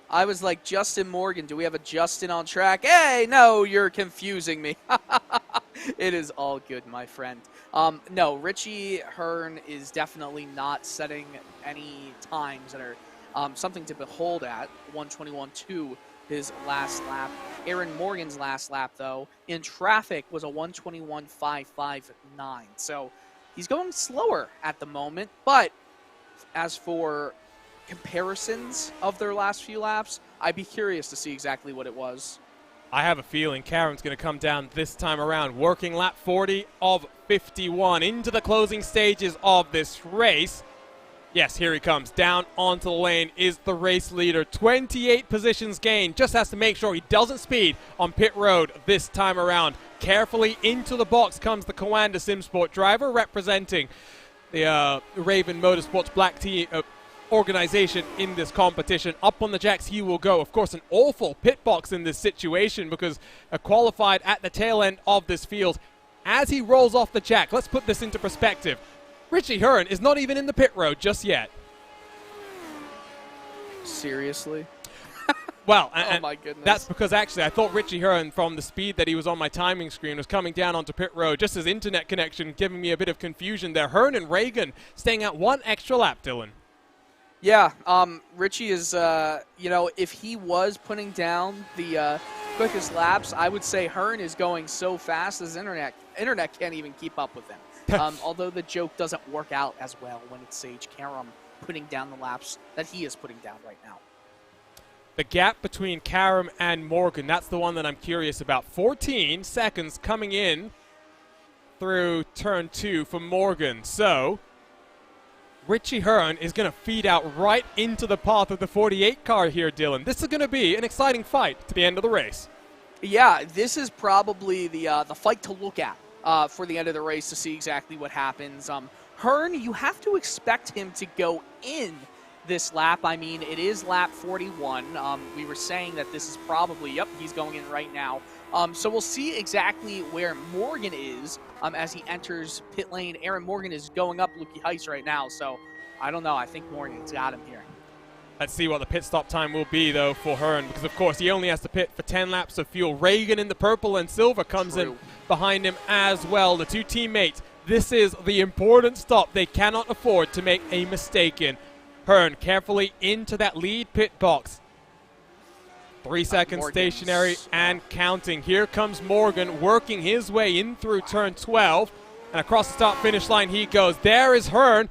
I was like, Justin Morgan, do we have a Justin on track? Hey, no, you're confusing me. It is all good, my friend. No, Richie Hearn is definitely not setting any times that are something to behold at. 1:21.2 his last lap. Aaron Morgan's last lap, though, in traffic was a 1:21.559. So he's going slower at the moment. But as for comparisons of their last few laps, I'd be curious to see exactly what it was. I have a feeling Karam's going to come down this time around, working lap 40 of 51 into the closing stages of this race. Yes, here he comes. Down onto the lane is the race leader. 28 positions gained. Just has to make sure he doesn't speed on pit road this time around. Carefully into the box comes the Coanda Simsport driver representing the Raven Motorsports Black Team organization in this competition. Up on the jacks he will go. Of course, an awful pit box in this situation because qualified at the tail end of this field. As he rolls off the jack, let's put this into perspective. Richie Hearn is not even in the pit road just yet. Seriously? Well, Oh my goodness. that's because actually I thought Richie Hearn, from the speed that he was on my timing screen, was coming down onto pit road. Just his internet connection giving me a bit of confusion there. Hearn and Reagan staying out one extra lap, Dylan. Yeah, Richie is, if he was putting down the quickest laps, I would say Hearn is going so fast his internet can't even keep up with him. Although the joke doesn't work out as well when it's Sage Karam putting down the laps that he is putting down right now. The gap between Karam and Morgan, that's the one that I'm curious about. 14 seconds coming in through turn 2 for Morgan. So Richie Hearn is going to feed out right into the path of the 48 car here, Dylan. This is going to be an exciting fight to the end of the race. Yeah, this is probably the fight to look at for the end of the race to see exactly what happens. Hearn, you have to expect him to go in this lap. I mean, it is lap 41. We were saying that this is probably, yep, he's going in right now. So we'll see exactly where Morgan is as he enters pit lane. Aaron Morgan is going up Lukey Heights right now, so I don't know. I think Morgan's got him here. Let's see what the pit stop time will be, though, for Hearn, because, of course, he only has to pit for 10 laps of fuel. Reagan in the purple and silver comes in behind him as well. The two teammates, this is the important stop they cannot afford to make a mistake in. Hearn carefully into that lead pit box. 3 seconds stationary and counting. Here comes Morgan working his way in through turn 12. And across the start-finish line he goes. There is Hearn.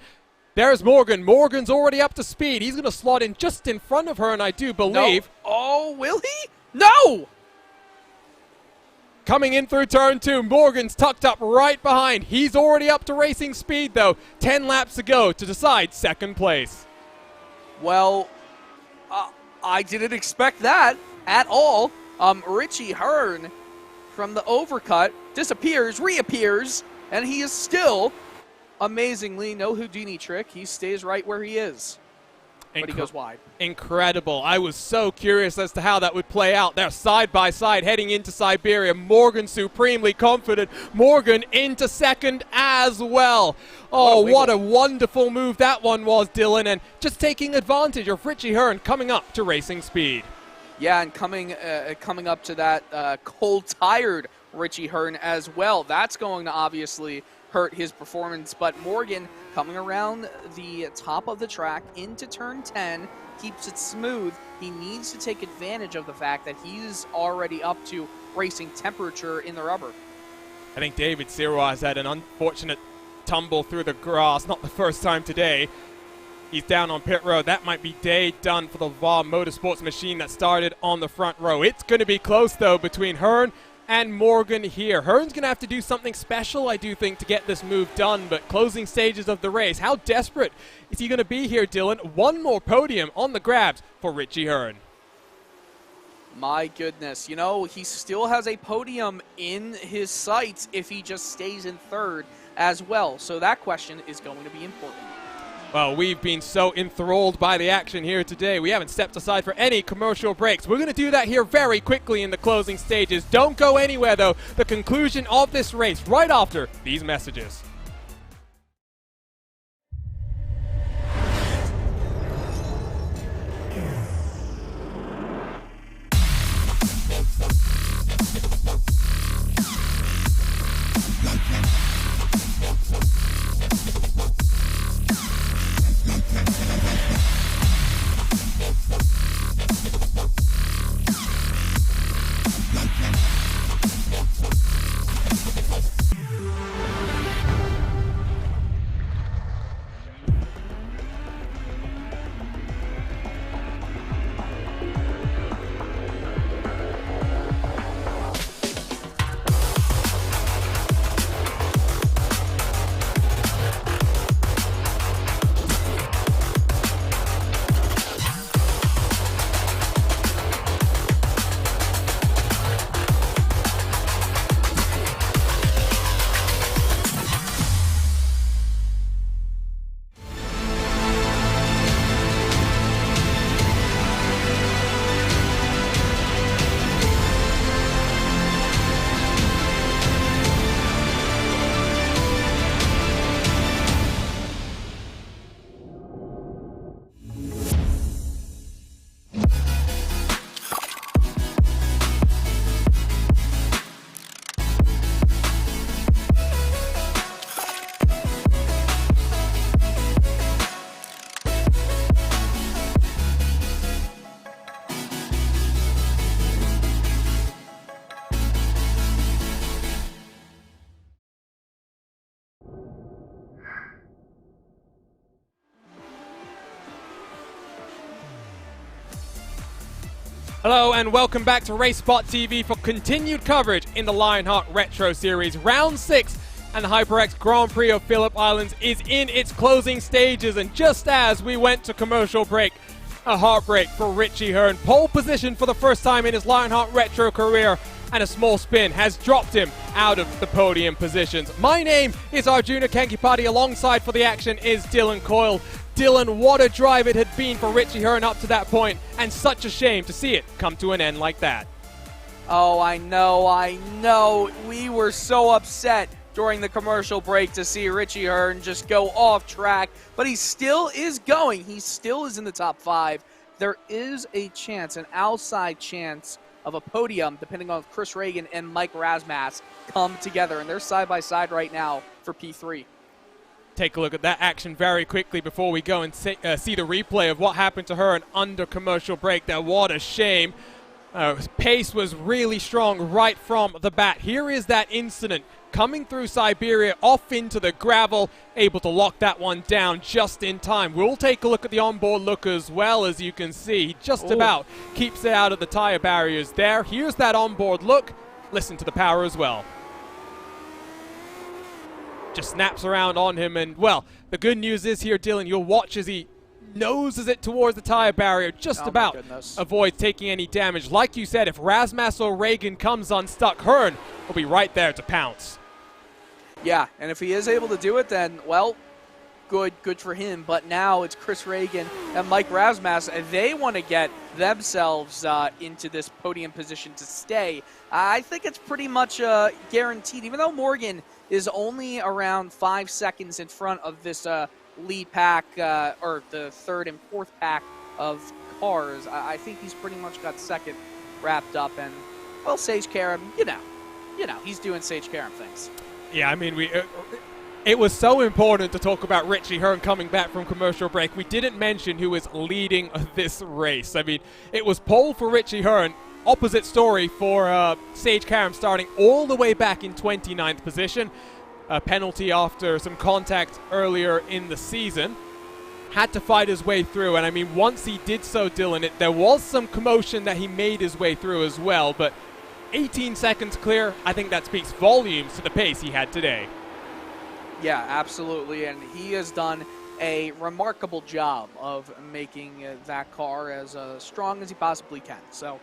There's Morgan. Morgan's already up to speed. He's going to slot in just in front of Hearn, I do believe. No. Oh, will he? No! Coming in through turn 2, Morgan's tucked up right behind. He's already up to racing speed, though. 10 laps to go to decide second place. Well, I didn't expect that at all. Richie Hearn from the overcut disappears, reappears, and he is still, amazingly, no Houdini trick. He stays right where he is. But he goes wide. Incredible. I was so curious as to how that would play out. They're side by side heading into Siberia. Morgan supremely confident. Morgan into second as well. Oh, what a wonderful move that one was, Dylan. And just taking advantage of Richie Hearn coming up to racing speed. Yeah, and coming up to that cold-tired Richie Hearn as well. That's going to obviously hurt his performance, but Morgan coming around the top of the track into turn 10, keeps it smooth. He needs to take advantage of the fact that he's already up to racing temperature in the rubber. I think David Sirois has had an unfortunate tumble through the grass, not the first time today. He's down on pit road. That might be day done for the VAR Motorsports machine that started on the front row. It's going to be close, though, between Hearn and Morgan here. Hearn's going to have to do something special, I do think, to get this move done, but closing stages of the race, how desperate is he going to be here, Dylan? One more podium on the grabs for Richie Hearn. My goodness, you know, he still has a podium in his sights if he just stays in third as well. So that question is going to be important. Well, we've been so enthralled by the action here today. We haven't stepped aside for any commercial breaks. We're going to do that here very quickly in the closing stages. Don't go anywhere, though. The conclusion of this race right after these messages. Hello and welcome back to racespottv for continued coverage in the Lionheart Retro Series. Round 6 and the HyperX Grand Prix of Phillip Islands is in its closing stages, and just as we went to commercial break, a heartbreak for Richie Hearn. Pole position for the first time in his Lionheart Retro career, and a small spin has dropped him out of the podium positions. My name is Arjuna Kankipati. Alongside for the action is Dylan Coyle. Dylan, what a drive it had been for Richie Hearn up to that point, and such a shame to see it come to an end like that. Oh, I know. We were so upset during the commercial break to see Richie Hearn just go off track, but he still is going. He still is in the top 5. There is a chance, an outside chance of a podium, depending on if Chris Reagan and Mike Rasmas come together, and they're side by side right now for P3. Take a look at that action very quickly before we go and see the replay of what happened to Hearn under commercial break there. What a shame. Pace was really strong right from the bat. Here is that incident coming through Siberia off into the gravel, able to lock that one down just in time. We'll take a look at the onboard look as well. As you can see, he just about keeps it out of the tire barriers there. Here's that onboard look. Listen to the power as well. Just snaps around on him, and well, the good news is here, Dylan, you'll watch as he noses it towards the tire barrier, just about avoids taking any damage. Like you said, if Rasmas or Reagan comes unstuck, Hearn will be right there to pounce. Yeah, and if he is able to do it, then, well, good for him. But now it's Chris Reagan and Mike Rasmas, and they want to get themselves into this podium position to stay. I think it's pretty much guaranteed, even though Morgan is only around 5 seconds in front of this lead pack, or the third and fourth pack of cars. I think he's pretty much got second wrapped up, and, well, Sage Karam, you know, he's doing Sage Karam things. Yeah, I mean, it was so important to talk about Richie Hearn coming back from commercial break. We didn't mention who is leading this race. I mean, it was pole for Richie Hearn. Opposite story for Sage Karam, starting all the way back in 29th position. A penalty after some contact earlier in the season. Had to fight his way through, and I mean, once he did so, Dylan, there was some commotion that he made his way through as well, but 18 seconds clear, I think that speaks volumes to the pace he had today. Yeah, absolutely, and he has done a remarkable job of making that car as strong as he possibly can. So,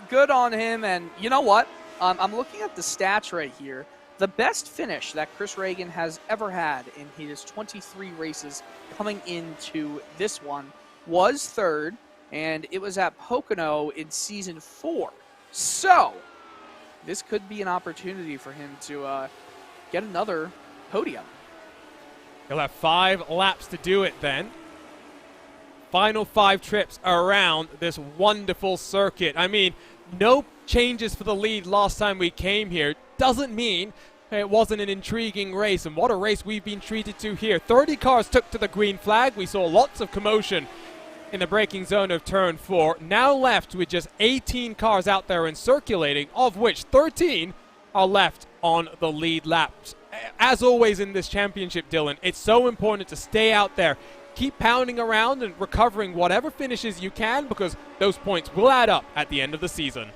good on him, and you know what? I'm looking at the stats right here. The best finish that Chris Reagan has ever had in his 23 races coming into this one was third, and it was at Pocono in Season 4. So, this could be an opportunity for him to get another podium. He'll have 5 laps to do it then. Final 5 trips around this wonderful circuit. I mean, no changes for the lead last time we came here. Doesn't mean it wasn't an intriguing race, and what a race we've been treated to here. 30 cars took to the green flag. We saw lots of commotion in the braking zone of turn 4. Now left with just 18 cars out there and circulating, of which 13 are left on the lead laps. As always in this championship, Dylan, it's so important to stay out there. Keep pounding around and recovering whatever finishes you can, because those points will add up at the end of the season.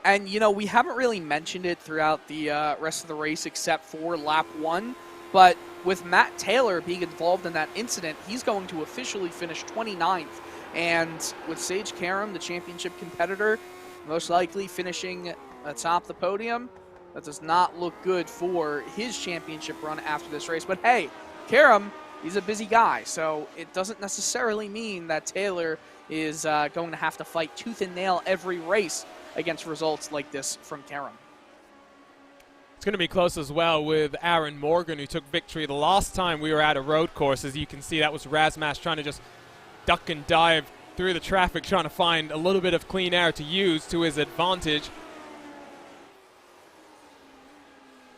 And, you know, we haven't really mentioned it throughout the rest of the race except for lap 1, but with Matt Taylor being involved in that incident, he's going to officially finish 29th. And with Sage Karam, the championship competitor, most likely finishing atop the podium, that does not look good for his championship run after this race. But hey, Karam, he's a busy guy, so it doesn't necessarily mean that Taylor is going to have to fight tooth and nail every race against results like this from Karam. It's going to be close as well with Aaron Morgan, who took victory the last time we were at a road course. As you can see, that was Rasmas trying to just duck and dive through the traffic, trying to find a little bit of clean air to use to his advantage.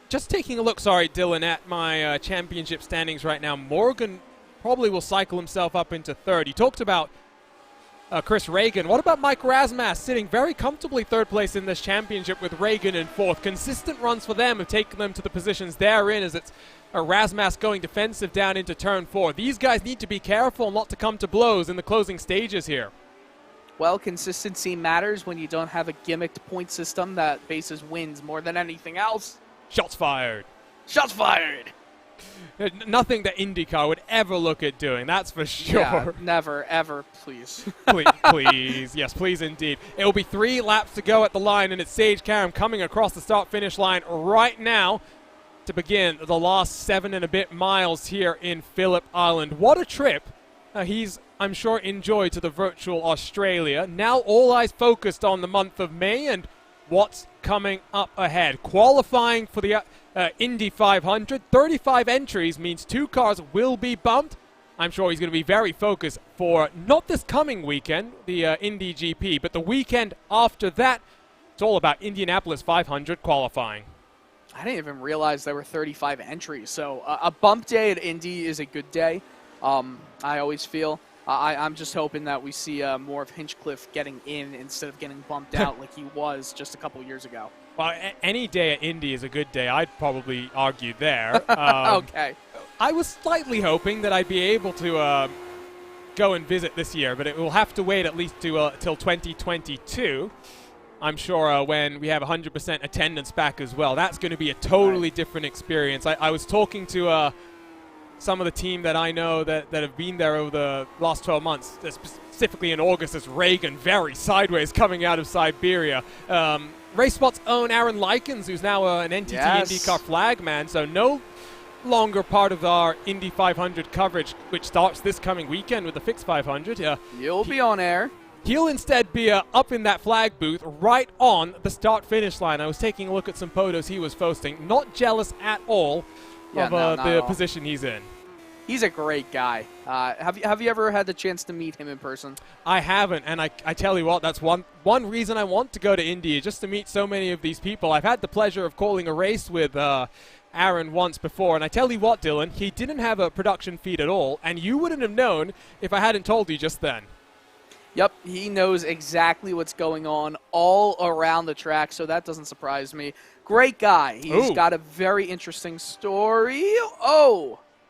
Just taking a look, Dylan, at my championship standings right now. Morgan probably will cycle himself up into third. He talked about Chris Reagan. What about Mike Rasmas, sitting very comfortably third place in this championship with Reagan in fourth? Consistent runs for them have taken them to the positions they're in, as it's Rasmas going defensive down into turn 4. These guys need to be careful not to come to blows in the closing stages here. well, consistency matters when you don't have a gimmicked point system that bases wins more than anything else. Shots fired. Shots fired! Nothing that IndyCar would ever look at doing, that's for sure. Yeah, never, ever, please. Please, yes, please indeed. It will be 3 laps to go at the line, and it's Sage Karam coming across the start-finish line right now to begin the last 7 and a bit miles here in Phillip Island. What a trip he's, I'm sure, enjoyed to the virtual Australia. Now all eyes focused on the month of May and what's coming up ahead. Qualifying for the Indy 500, 35 entries means 2 cars will be bumped. I'm sure he's going to be very focused for not this coming weekend, the Indy GP, but the weekend after that. It's all about Indianapolis 500 qualifying. I didn't even realize there were 35 entries, so a bump day at Indy is a good day, I always feel. I'm just hoping that we see more of Hinchcliffe getting in instead of getting bumped out like he was just a couple years ago. Well, any day at Indy is a good day. I'd probably argue there. Okay. I was slightly hoping that I'd be able to go and visit this year, but it will have to wait at least till 2022. I'm sure when we have 100% attendance back as well. That's going to be a totally different experience. I was talking to some of the team that I know that have been there over the last 12 months, specifically in August, as Reagan very sideways coming out of Siberia. RaceSpot's own Aaron Likens, who's now an NTT IndyCar flagman, so no longer part of our Indy 500 coverage, which starts this coming weekend with the Fix 500. You'll be on air. He'll instead be up in that flag booth right on the start-finish line. I was taking a look at some photos he was posting. Not jealous at all of the position he's in. He's a great guy. Have you ever had the chance to meet him in person? I haven't, and I tell you what, that's one reason I want to go to Indy, just to meet so many of these people. I've had the pleasure of calling a race with Aaron once before, and I tell you what, Dylan, he didn't have a production feed at all, and you wouldn't have known if I hadn't told you just then. Yep, he knows exactly what's going on all around the track, so that doesn't surprise me. Great guy. He's got a very interesting story.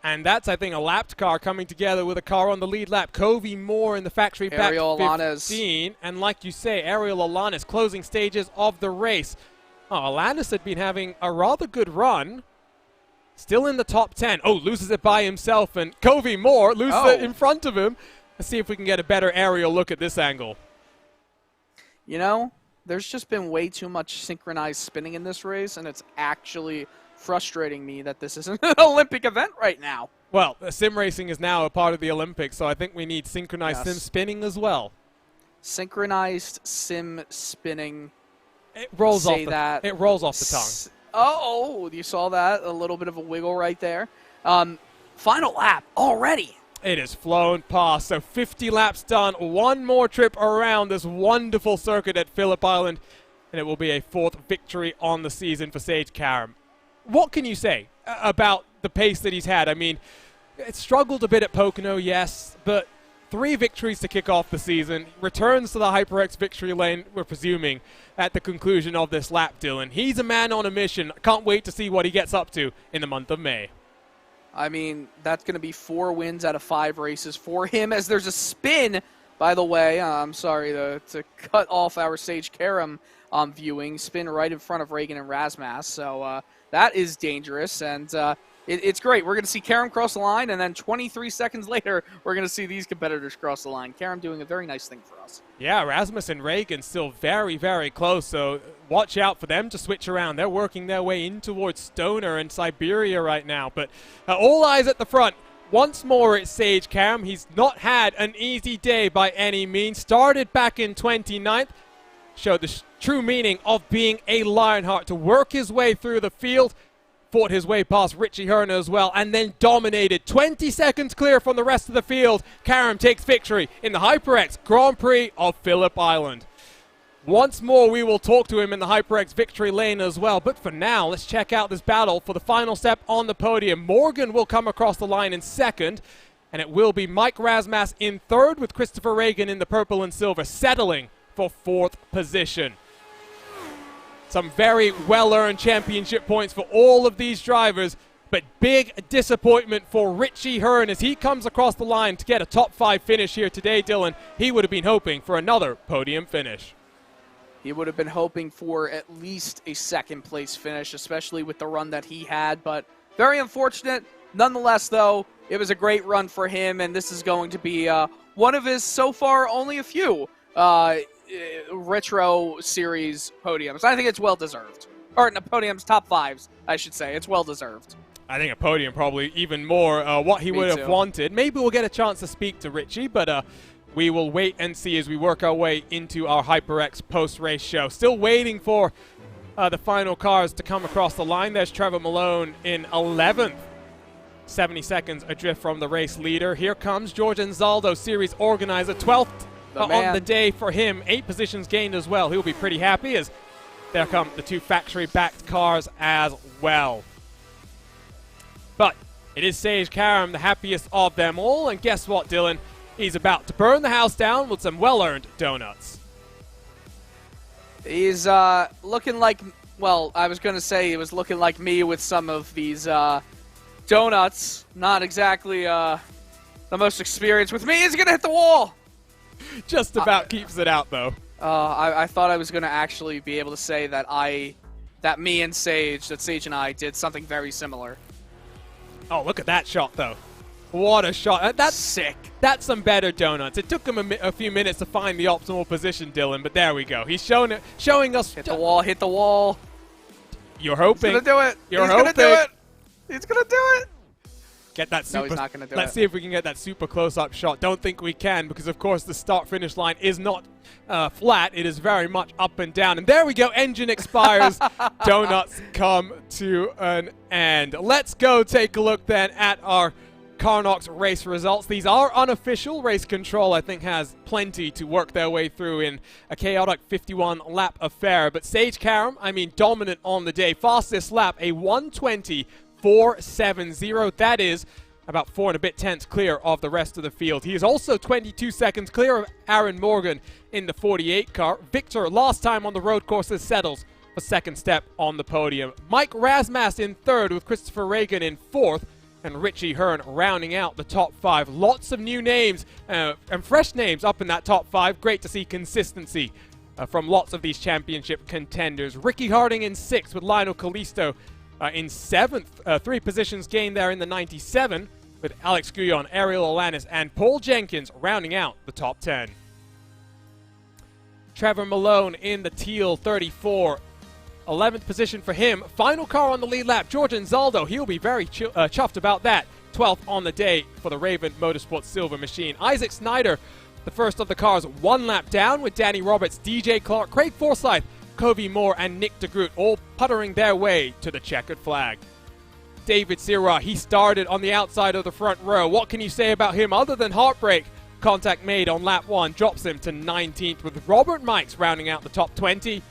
And that's, I think, a lapped car coming together with a car on the lead lap. Covey Moore in the factory pack 15. And like you say, Ariel Alanis closing stages of the race. Alanis had been having a rather good run. Still in the top 10. Loses it by himself. And Covey Moore loses it in front of him. Let's see if we can get a better aerial look at this angle. You know, there's just been way too much synchronized spinning in this race, and it's actually frustrating me that this isn't an Olympic event right now. Well, sim racing is now a part of the Olympics, so I think we need synchronized sim spinning as well. Synchronized sim spinning. It rolls off the tongue. You saw that? A little bit of a wiggle right there. Final lap already. It has flown past, so 50 laps done. One more trip around this wonderful circuit at Phillip Island, and it will be a 4th victory on the season for Sage Karam. What can you say about the pace that he's had? I mean, it struggled a bit at Pocono, yes, but 3 victories to kick off the season. Returns to the HyperX victory lane, we're presuming, at the conclusion of this lap, Dylan. He's a man on a mission. Can't wait to see what he gets up to in the month of May. I mean, that's going to be 4 wins out of 5 races for him, as there's a spin, by the way. I'm sorry to cut off our Sage Karam viewing. Spin right in front of Reagan and Razmas, so that is dangerous, and it's great. We're going to see Karam cross the line, and then 23 seconds later, we're going to see these competitors cross the line. Karam doing a very nice thing for us. Yeah, Rasmus and Reagan still very, very close, so watch out for them to switch around. They're working their way in towards Stoner and Siberia right now, but all eyes at the front. Once more, it's Sage Karam. He's not had an easy day by any means. Started back in 29th. Showed the true meaning of being a Lionheart, to work his way through the field. Fought his way past Richie Herner as well, and then dominated. 20 seconds clear from the rest of the field. Karam takes victory in the HyperX Grand Prix of Phillip Island. Once more, we will talk to him in the HyperX victory lane as well. But for now, let's check out this battle for the final step on the podium. Morgan will come across the line in 2nd, and it will be Mike Razmas in 3rd, with Christopher Reagan in the purple and silver, settling for 4th position. Some very well-earned championship points for all of these drivers, But big disappointment for Richie Hearn as he comes across the line to get a top 5 finish here today, Dylan. He would have been hoping for another podium finish. He would have been hoping for at least a second-place finish, especially with the run that he had. But very unfortunate. Nonetheless, though, it was a great run for him, and this is going to be one of his, so far, only a few Retro Series podiums. I think it's well-deserved. Or no, podiums, top 5s, I should say. It's well-deserved. I think a podium probably even more what he would have wanted. Maybe we'll get a chance to speak to Richie, but we will wait and see as we work our way into our HyperX post-race show. Still waiting for the final cars to come across the line. There's Trevor Malone in 11th. 70 seconds adrift from the race leader. Here comes George Anzaldo, series organizer, 12th on the day for him. 8 positions gained as well. He'll be pretty happy as there come the 2 factory-backed cars as well. But it is Sage Karam, the happiest of them all. And guess what, Dylan? He's about to burn the house down with some well-earned donuts. He's looking like, well, I was going to say he was looking like me with some of these donuts. Not exactly the most experienced with me. He's going to hit the wall. Just about keeps it out, though. I thought I was going to actually be able to say that me and Sage, that Sage and I did something very similar. Oh, look at that shot, though. What a shot. That's sick. That's some better donuts. It took him a few minutes to find the optimal position, Dylan, but there we go. He's showing us. Hit the wall, hit the wall. You're hoping. He's going to do it. You're He's hoping. going to do it. He's going to do it. Get that super. No, he's not going to do it. Let's see if we can get that super close-up shot. Don't think we can because, of course, the start-finish line is not flat. It is very much up and down. And there we go. Engine expires. Donuts come to an end. Let's go take a look then at our Carnox race results. These are unofficial. Race Control, I think, has plenty to work their way through in a chaotic 51-lap affair. But Sage Karam, I mean, dominant on the day. Fastest lap, a 1:20.470. That is about 4 and a bit tenths clear of the rest of the field. He is also 22 seconds clear of Aaron Morgan in the 48 car. Victor, last time on the road courses, settles for second step on the podium. Mike Rasmas in third with Christopher Reagan in fourth. And Richie Hearn rounding out the top 5. Lots of new names and fresh names up in that top 5. Great to see consistency from lots of these championship contenders. Ricky Harding in 6th with Lionel Callisto in 7th. 3 positions gained there in the 97 with Alex Guyon, Ariel Alanis, and Paul Jenkins rounding out the top 10. Trevor Malone in the teal 34. 11th position for him. Final car on the lead lap, George Anzaldo. He'll be very chuffed about that. 12th on the day for the Raven Motorsports Silver Machine. Isaac Snyder, the first of the cars, 1 lap down with Danny Roberts, DJ Clark, Craig Forsyth, Covey Moore, and Nick DeGroot all puttering their way to the checkered flag. David Sirra, he started on the outside of the front row. What can you say about him other than heartbreak? Contact made on lap 1 drops him to 19th with Robert Mikes rounding out the top 20.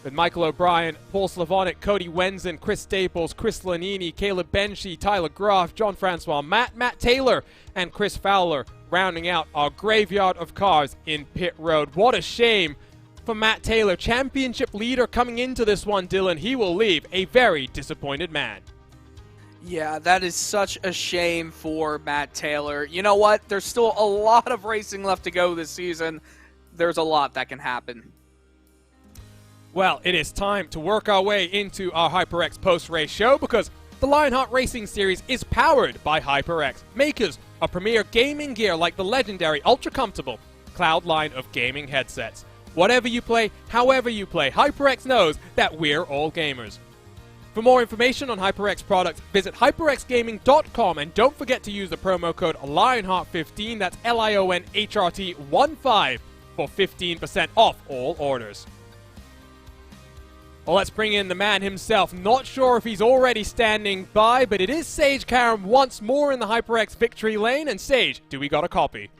With Michael O'Brien, Paul Slavonic, Cody Wenzen, Chris Staples, Chris Lanini, Caleb Benshi, Tyler Groff, John Francois, Matt Taylor, and Chris Fowler rounding out our graveyard of cars in pit road. What a shame for Matt Taylor, championship leader coming into this one, Dylan. He will leave a very disappointed man. Yeah, that is such a shame for Matt Taylor. You know what? There's still a lot of racing left to go this season. There's a lot that can happen. Well, it is time to work our way into our HyperX post-race show because the Lionheart Racing Series is powered by HyperX, makers of premier gaming gear like the legendary ultra-comfortable Cloud line of gaming headsets. Whatever you play, however you play, HyperX knows that we're all gamers. For more information on HyperX products, visit hyperxgaming.com and don't forget to use the promo code Lionheart15, that's LIONHRT15 for 15% off all orders. Well, let's bring in the man himself. Not sure if he's already standing by, but it is Sage Karam once more in the HyperX victory lane. And Sage, do we got a copy?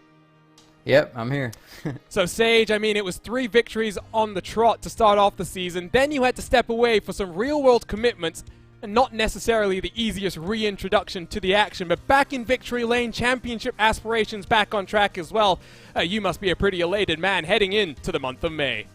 Yep, I'm here. So Sage, I mean, it was 3 victories on the trot to start off the season. Then you had to step away for some real-world commitments and not necessarily the easiest reintroduction to the action. But back in victory lane, championship aspirations back on track as well. You must be a pretty elated man heading into the month of May.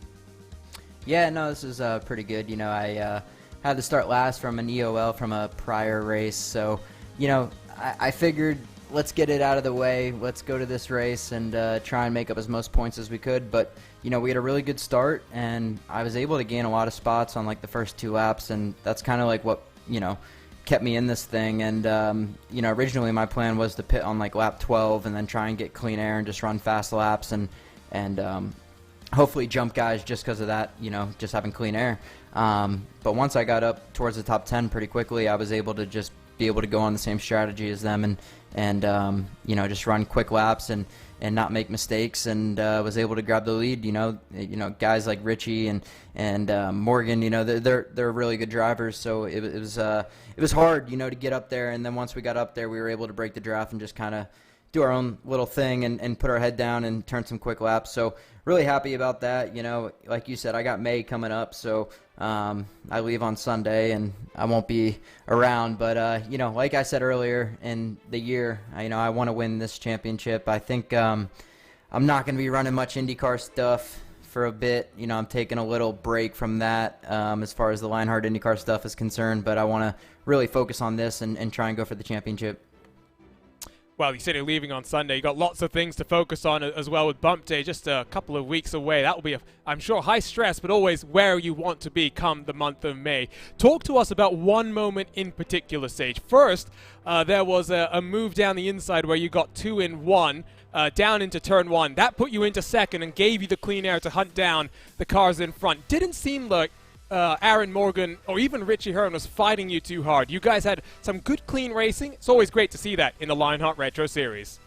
Yeah, no, this is pretty good. You know, I had to start last from an EOL from a prior race. So, you know, I figured let's get it out of the way. Let's go to this race and try and make up as most points as we could. But, you know, we had a really good start, and I was able to gain a lot of spots on, like, the first 2 laps, and that's kind of like what, you know, kept me in this thing. And, you know, originally my plan was to pit on, like, lap 12 and then try and get clean air and just run fast laps and hopefully jump guys just because of that, you know, just having clean air. But once I got up towards the top 10 pretty quickly, I was able to just be able to go on the same strategy as them and you know, just run quick laps and not make mistakes, and was able to grab the lead. You know, guys like Richie and Morgan, you know, they're really good drivers. So it was hard, you know, to get up there. And then once we got up there, we were able to break the draft and just kind of do our own little thing and put our head down and turn some quick laps. So really happy about that. You know, like you said, I got May coming up, so I leave on Sunday and I won't be around. But, you know, like I said earlier in the year, you know, I want to win this championship. I think I'm not going to be running much IndyCar stuff for a bit. You know, I'm taking a little break from that as far as the Lionheart IndyCar stuff is concerned. But I want to really focus on this and try and go for the championship. Well, you said you're leaving on Sunday. You got lots of things to focus on as well with Bump Day, just a couple of weeks away. That will be, I'm sure, high stress, but always where you want to be come the month of May. Talk to us about one moment in particular, Sage. First, there was a move down the inside where you got 2 in 1 down into turn 1. That put you into second and gave you the clean air to hunt down the cars in front. Didn't seem like Aaron Morgan or even Richie Hearn was fighting you too hard. You guys had some good clean racing. It's always great to see that in the Lionheart Retro Series.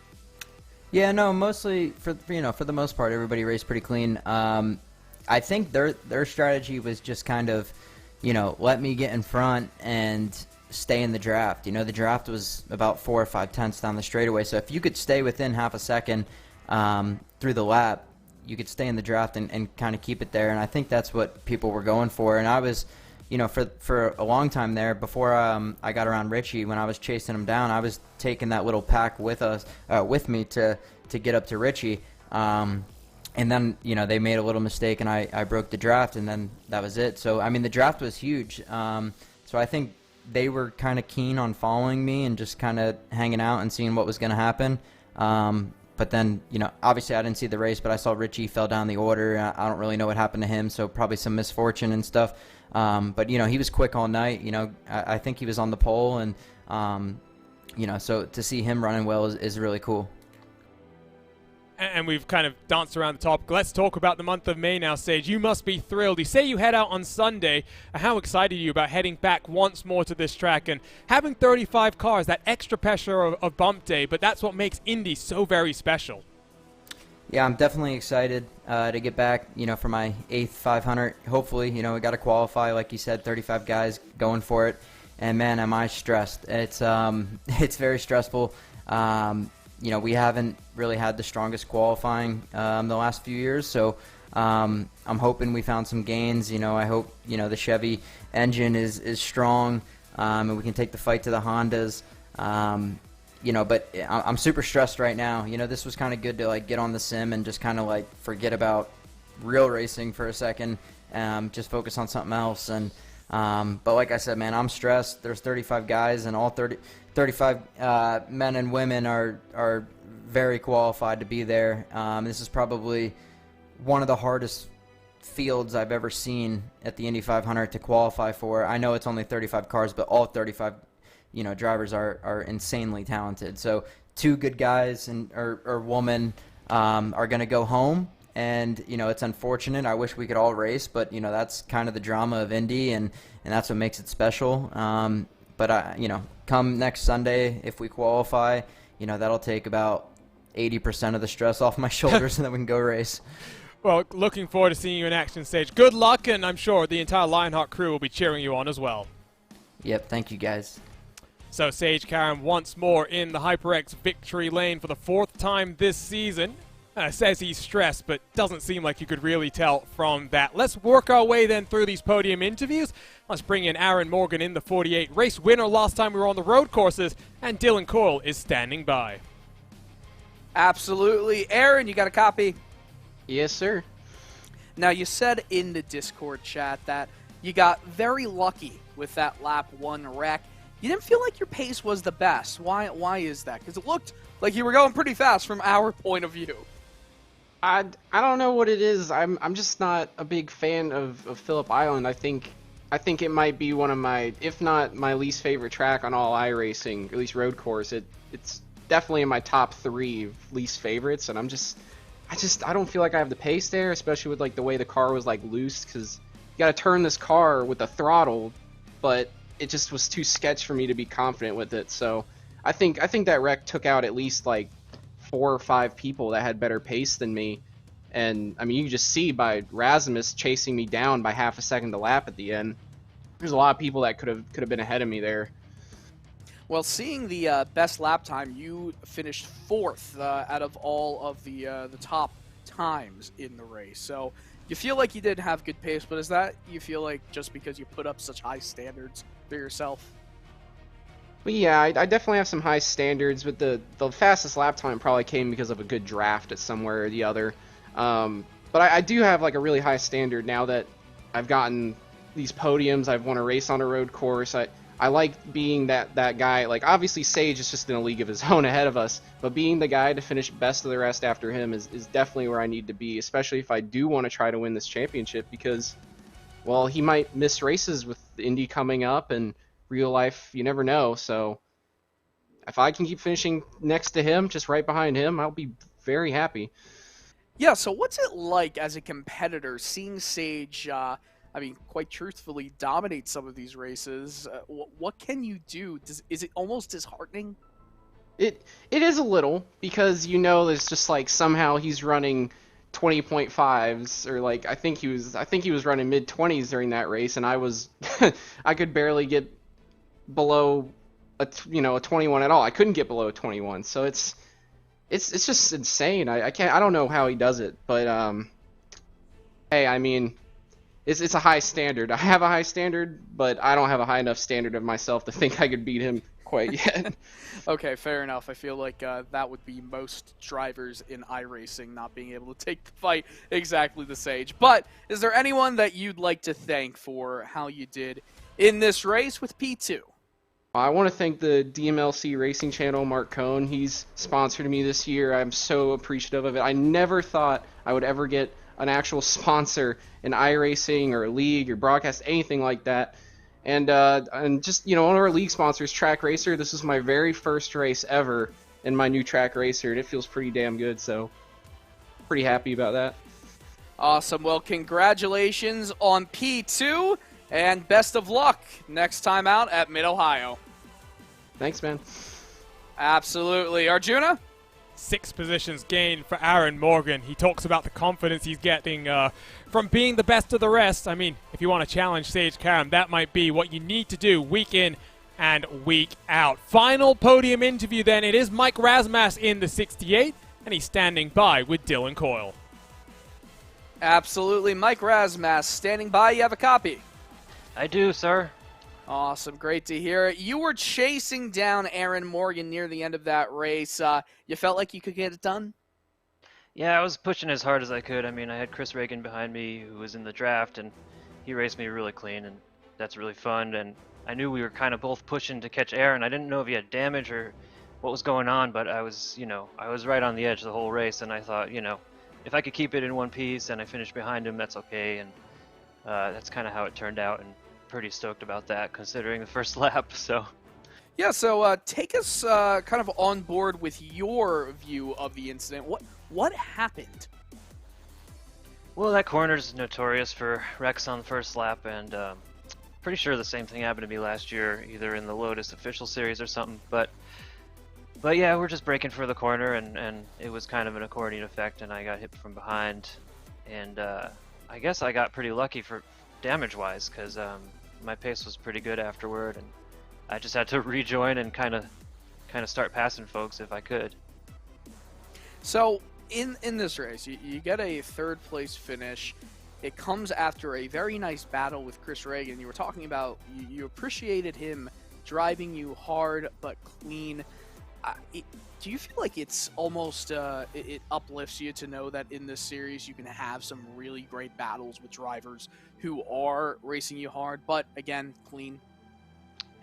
Yeah, no, mostly for the most part, everybody raced pretty clean. I think their strategy was just kind of, you know, let me get in front and stay in the draft. You know, the draft was about 4 or 5 tenths down the straightaway, so if you could stay within half a second through the lap, you could stay in the draft and kind of keep it there. And I think that's what people were going for. And I was, you know, for a long time there, before I got around Richie, when I was chasing him down, I was taking that little pack with me to get up to Richie. And then, you know, they made a little mistake and I broke the draft, and then that was it. So, I mean, the draft was huge. So I think they were kind of keen on following me and just kind of hanging out and seeing what was going to happen. But then, you know, obviously I didn't see the race, but I saw Richie fell down the order. I don't really know what happened to him, so probably some misfortune and stuff. But, you know, he was quick all night. You know, I think he was on the pole, and, you know, so to see him running well is really cool. And we've kind of danced around the topic. Let's talk about the month of May now, Sage. You must be thrilled. You say you head out on Sunday. How excited are you about heading back once more to this track and having 35 cars, that extra pressure of Bump Day, but that's what makes Indy so very special. Yeah, I'm definitely excited to get back, you know, for my 8th 500. Hopefully, you know, we got to qualify, like you said, 35 guys going for it. And, man, am I stressed. It's very stressful. You know, we haven't really had the strongest qualifying the last few years, so I'm hoping we found some gains. You know, I hope, you know, the Chevy engine is strong, and we can take the fight to the Hondas. You know, but I'm super stressed right now. You know, this was kind of good to, like, get on the sim and just kind of, like, forget about real racing for a second, just focus on something else. And but like I said, man, I'm stressed. There's 35 guys, and all 35 men and women are very qualified to be there. This is probably one of the hardest fields I've ever seen at the Indy 500 to qualify for. I know it's only 35 cars, but all 35, you know, drivers are insanely talented. So 2 good guys or woman are going to go home. And, you know, it's unfortunate. I wish we could all race, but, you know, that's kind of the drama of Indy, and that's what makes it special. But, you know, come next Sunday, if we qualify, you know, that'll take about 80% of the stress off my shoulders, and then we can go race. Well, looking forward to seeing you in action, Sage. Good luck, and I'm sure the entire Lionheart crew will be cheering you on as well. Yep, thank you, guys. So Sage Karam once more in the HyperX victory lane for the 4th time this season. Says he's stressed, but doesn't seem like you could really tell from that. Let's work our way then through these podium interviews. Let's bring in Aaron Morgan in the 48. Race winner last time we were on the road courses, and Dylan Coyle is standing by. Absolutely. Aaron, you got a copy? Yes, sir. Now, you said in the Discord chat that you got very lucky with that lap 1 wreck. You didn't feel like your pace was the best. Why is that? Because it looked like you were going pretty fast from our point of view. I don't know what it is. I'm just not a big fan of Phillip Island. I think it might be one of my, if not my least favorite track on all iRacing, at least road course. It's definitely in my top 3 least favorites, and I don't feel like I have the pace there, especially with like the way the car was like loose, because you got to turn this car with the throttle, but it just was too sketch for me to be confident with it. So I think that wreck took out at least like 4 or 5 people that had better pace than me. And I mean, you can just see by Rasmus chasing me down by half a second to lap at the end. There's a lot of people that could have been ahead of me there. Well, seeing the best lap time, you finished 4th out of all of the top times in the race. So you feel like you did have good pace, but is that you feel like just because you put up such high standards for yourself? But yeah, I definitely have some high standards, but the fastest lap time probably came because of a good draft at somewhere or the other. But I do have like a really high standard now that I've gotten these podiums. I've won a race on a road course. I like being that guy. Like, obviously Sage is just in a league of his own ahead of us, but being the guy to finish best of the rest after him is definitely where I need to be, especially if I do want to try to win this championship, because, well, he might miss races with Indy coming up, and real life, you never know. So if I can keep finishing next to him, just right behind him, I'll be very happy. Yeah, so what's it like as a competitor seeing Sage, I mean, quite truthfully, dominate some of these races? What can you do? Is it almost disheartening? It is a little, because you know there's just like somehow he's running 20.5s, or like I think he was running mid-20s during that race, and I was I could barely get below a 21 at all. I couldn't get below a 21. So it's just insane. I don't know how he does it, but hey, I mean, it's a high standard. I have a high standard, but I don't have a high enough standard of myself to think I could beat him quite yet. Okay, fair enough. I feel like that would be most drivers in iRacing not being able to take the fight exactly the Sage. But is there anyone that you'd like to thank for how you did in this race with P2? I want to thank the DMLC Racing Channel, Mark Cohn. He's sponsored me this year. I'm so appreciative of it. I never thought I would ever get an actual sponsor in iRacing or a league or broadcast, anything like that. And just, one of our league sponsors, Track Racer, this is my very first race ever in my new Track Racer, and it feels pretty damn good, so pretty happy about that. Awesome. Well, congratulations on P2, and best of luck next time out at Mid-Ohio. Thanks, man. Absolutely. Arjuna? 6 positions gained for Aaron Morgan. He talks about the confidence he's getting from being the best of the rest. I mean, if you want to challenge Sage Karam, that might be what you need to do week in and week out. Final podium interview then. It is Mike Rasmus in the 68, and he's standing by with Dylan Coyle. Absolutely. Mike Rasmus standing by. You have a copy? I do, sir. Awesome. Great to hear it. You were chasing down Aaron Morgan near the end of that race. You felt like you could get it done? Yeah, I was pushing as hard as I could. I mean, I had Chris Reagan behind me who was in the draft, and he raced me really clean, and that's really fun. And I knew we were kind of both pushing to catch Aaron. I didn't know if he had damage or what was going on, but I was right on the edge the whole race, and I thought, if I could keep it in one piece and I finished behind him, that's okay. And that's kind of how it turned out, and pretty stoked about that considering the first lap. So yeah, so take us kind of on board with your view of the incident. What happened? Well, that corner's notorious for wrecks on the first lap, and pretty sure the same thing happened to me last year, either in the Lotus official series or something. But yeah, we're just braking for the corner, and it was kind of an accordion effect, and I got hit from behind, and I guess I got pretty lucky for damage-wise, because my pace was pretty good afterward, and I just had to rejoin and kind of start passing folks if I could. So in this race, you get a 3rd place finish. It comes after a very nice battle with Chris Reagan. You were talking about you appreciated him driving you hard but clean. do you feel like it's almost it uplifts you to know that in this series you can have some really great battles with drivers who are racing you hard, but again, clean?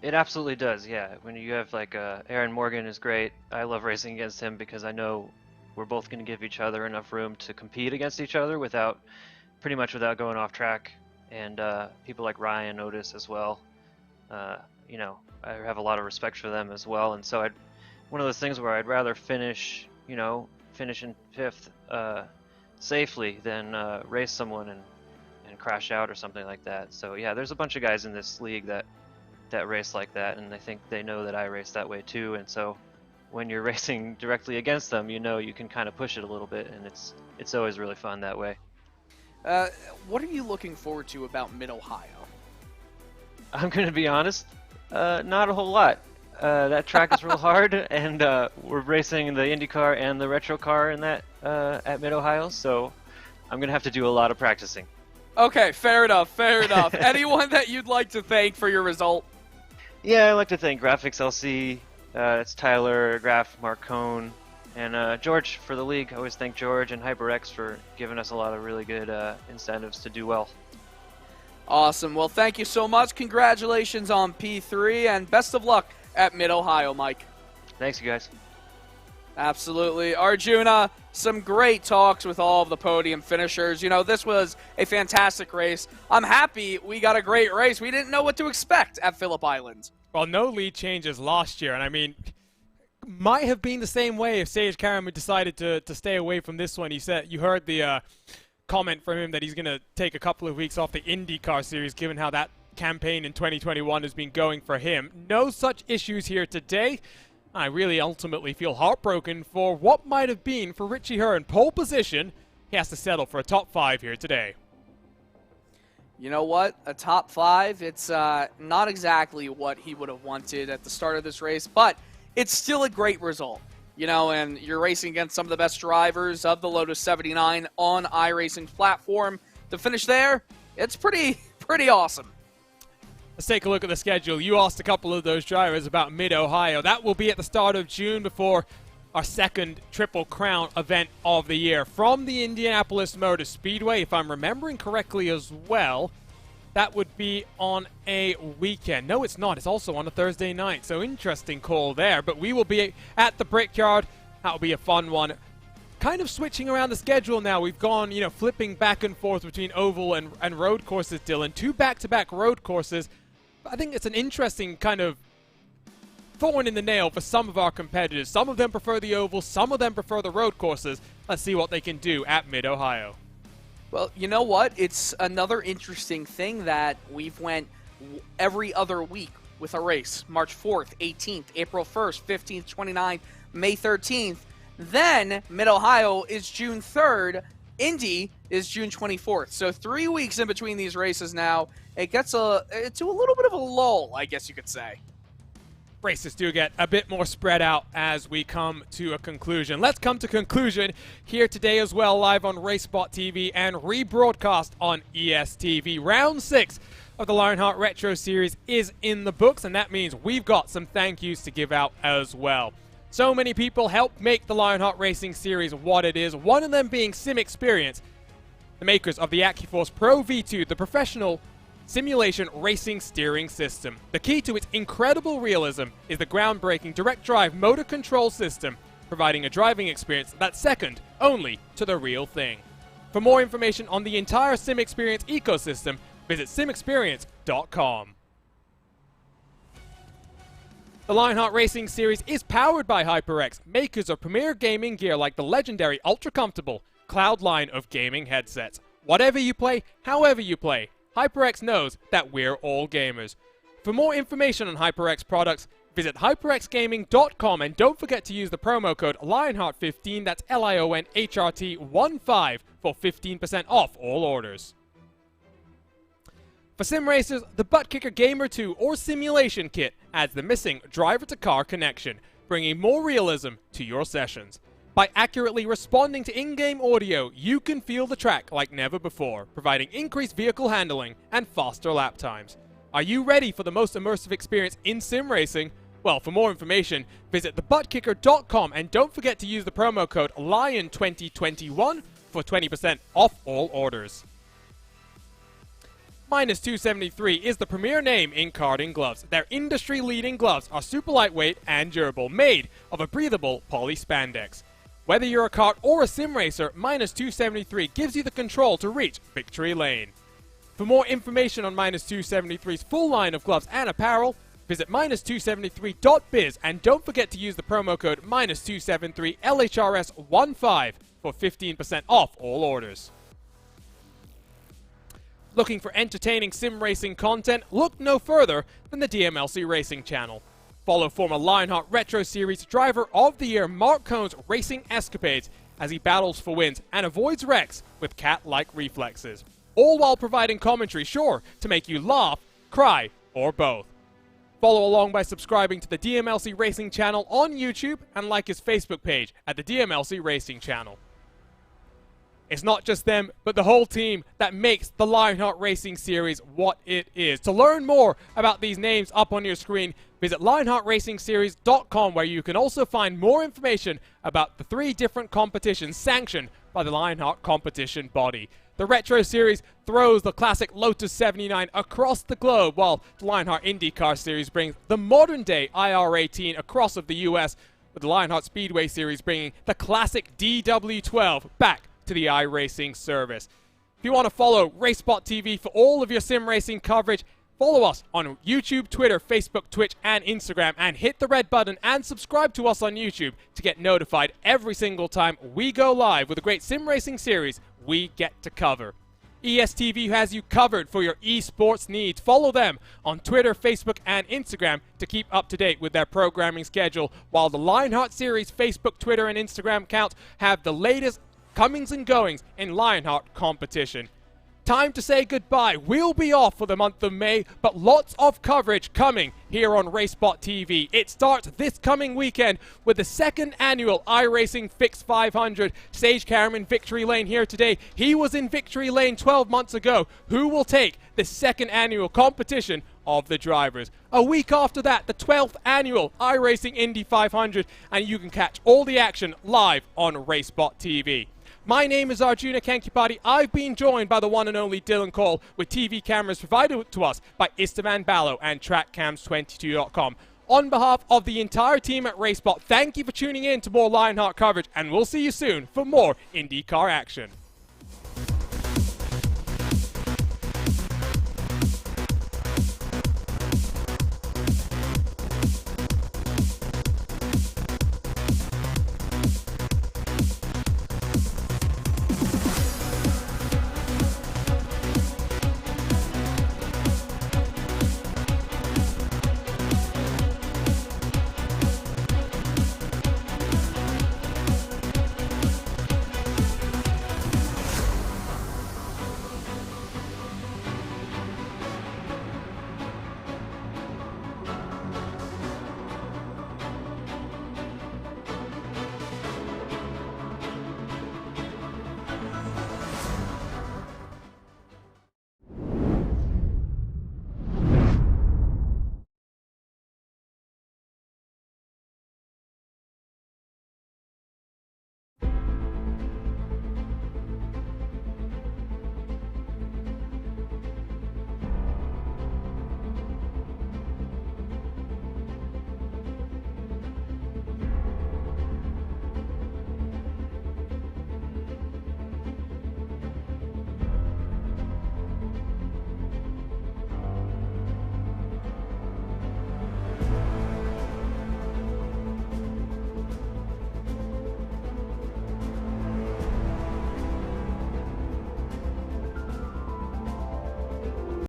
It absolutely does, yeah. When you have like Aaron Morgan is great. I love racing against him because I know we're both going to give each other enough room to compete against each other without going off track. And people like Ryan Otis as well. You know, I have a lot of respect for them as well. And so one of those things where I'd rather finish in 5th safely than race someone and crash out or something like that. So yeah, there's a bunch of guys in this league that race like that, and I think they know that I race that way too. And so when you're racing directly against them, you know you can kind of push it a little bit, and it's always really fun that way. What are you looking forward to about Mid-Ohio? I'm going to be honest, not a whole lot. That track is real hard, and we're racing the IndyCar and the retro car in that at Mid-Ohio, so I'm going to have to do a lot of practicing. Okay, fair enough. Anyone that you'd like to thank for your result? Yeah, I'd like to thank Graphics LC, it's Tyler, Graf, Mark Cohn, and George for the league. I always thank George and HyperX for giving us a lot of really good incentives to do well. Awesome. Well, thank you so much. Congratulations on P3, and best of luck at Mid-Ohio, Mike. Thanks, you guys. Absolutely. Arjuna, some great talks with all of the podium finishers. You know, this was a fantastic race. I'm happy we got a great race. We didn't know what to expect at Phillip Island. Well, no lead changes last year, and I mean, might have been the same way if Sage Karam had decided to stay away from this one. You heard the comment from him that he's going to take a couple of weeks off the IndyCar series, given how that campaign in 2021 has been going for him. No such issues here today. I really ultimately feel heartbroken for what might have been for Richie Herr in pole position. He has to settle for a top 5 here today. You know what? A top 5, it's not exactly what he would have wanted at the start of this race, but it's still a great result. You know, and you're racing against some of the best drivers of the Lotus 79 on iRacing's platform. To finish there, it's pretty awesome. Let's take a look at the schedule. You asked a couple of those drivers about Mid-Ohio. That will be at the start of June before our second Triple Crown event of the year. From the Indianapolis Motor Speedway, if I'm remembering correctly as well, that would be on a weekend. No, it's not. It's also on a Thursday night. So interesting call there. But we will be at the Brickyard. That will be a fun one. Kind of switching around the schedule now. We've gone, flipping back and forth between oval and road courses, Dylan. 2 back-to-back road courses. I think it's an interesting kind of thorn in the nail for some of our competitors. Some of them prefer the oval, some of them prefer the road courses. Let's see what they can do at Mid-Ohio. Well, you know what? It's another interesting thing that we've went every other week with a race. March 4th, 18th, April 1st, 15th, 29th, May 13th. Then Mid-Ohio is June 3rd. Indy is June 24th. So 3 weeks in between these races now. It gets to a little bit of a lull, I guess you could say. Races do get a bit more spread out as we come to a conclusion. Let's come to conclusion here today as well, live on racespottv and rebroadcast on ESTV. Round 6 of the Lionheart Retro Series is in the books, and that means we've got some thank yous to give out as well. So many people helped make the Lionheart Racing Series what it is, one of them being SimXperience, the makers of the AccuForce Pro V2, the professional simulation racing steering system. The key to its incredible realism is the groundbreaking direct drive motor control system, providing a driving experience that's second only to the real thing. For more information on the entire SimXperience ecosystem, visit simexperience.com. The Lionheart Racing Series is powered by HyperX, makers of premier gaming gear like the legendary ultra-comfortable Cloud line of gaming headsets. Whatever you play, however you play, HyperX knows that we're all gamers. For more information on HyperX products, visit hyperxgaming.com, and don't forget to use the promo code Lionheart15, that's LIONHRT15, for 15% off all orders. For sim racers, the buttkicker Gamer 2 or Simulation Kit adds the missing driver-to-car connection, bringing more realism to your sessions. By accurately responding to in-game audio, you can feel the track like never before, providing increased vehicle handling and faster lap times. Are you ready for the most immersive experience in sim racing? Well, for more information, visit thebuttkicker.com and don't forget to use the promo code LION2021 for 20% off all orders. Minus 273 is the premier name in karting gloves. Their industry-leading gloves are super lightweight and durable, made of a breathable poly spandex. Whether you're a kart or a sim racer, Minus 273 gives you the control to reach victory lane. For more information on Minus 273's full line of gloves and apparel, visit minus273.biz and don't forget to use the promo code Minus273LHRS15 for 15% off all orders. Looking for entertaining sim racing content? Look no further than the DMLC Racing channel. Follow former Lionheart Retro Series Driver of the Year Mark Cohn's racing escapades as he battles for wins and avoids wrecks with cat-like reflexes. All while providing commentary sure to make you laugh, cry, or both. Follow along by subscribing to the DMLC Racing channel on YouTube and like his Facebook page at the DMLC Racing channel. It's not just them, but the whole team that makes the Lionheart Racing Series what it is. To learn more about these names up on your screen, visit LionheartRacingSeries.com, where you can also find more information about the 3 different competitions sanctioned by the Lionheart competition body. The Retro Series throws the classic Lotus 79 across the globe, while the Lionheart IndyCar Series brings the modern-day IR18 across of the US, with the Lionheart Speedway Series bringing the classic DW12 back to the iRacing service. If you want to follow racespottv for all of your sim racing coverage, follow us on YouTube, Twitter, Facebook, Twitch, and Instagram, and hit the red button and subscribe to us on YouTube to get notified every single time we go live with a great sim racing series we get to cover. ESTV has you covered for your esports needs. Follow them on Twitter, Facebook, and Instagram to keep up to date with their programming schedule, while the Lionheart Series Facebook, Twitter, and Instagram accounts have the latest comings and goings in Lionheart competition. Time to say goodbye. We'll be off for the month of May, but lots of coverage coming here on racespottv. It starts this coming weekend with the 2nd annual iRacing Fix 500. Sage Cameron Victory Lane here today. He was in Victory Lane 12 months ago. Who will take the 2nd annual competition of the drivers? A week after that, the 12th annual iRacing Indy 500, and you can catch all the action live on RaceSpot.tv. My name is Arjuna Kankipati. I've been joined by the one and only Dylan Cole, with TV cameras provided to us by Istavan Ballo and TrackCams22.com. On behalf of the entire team at RaceSpot, thank you for tuning in to more Lionheart coverage, and we'll see you soon for more IndyCar action.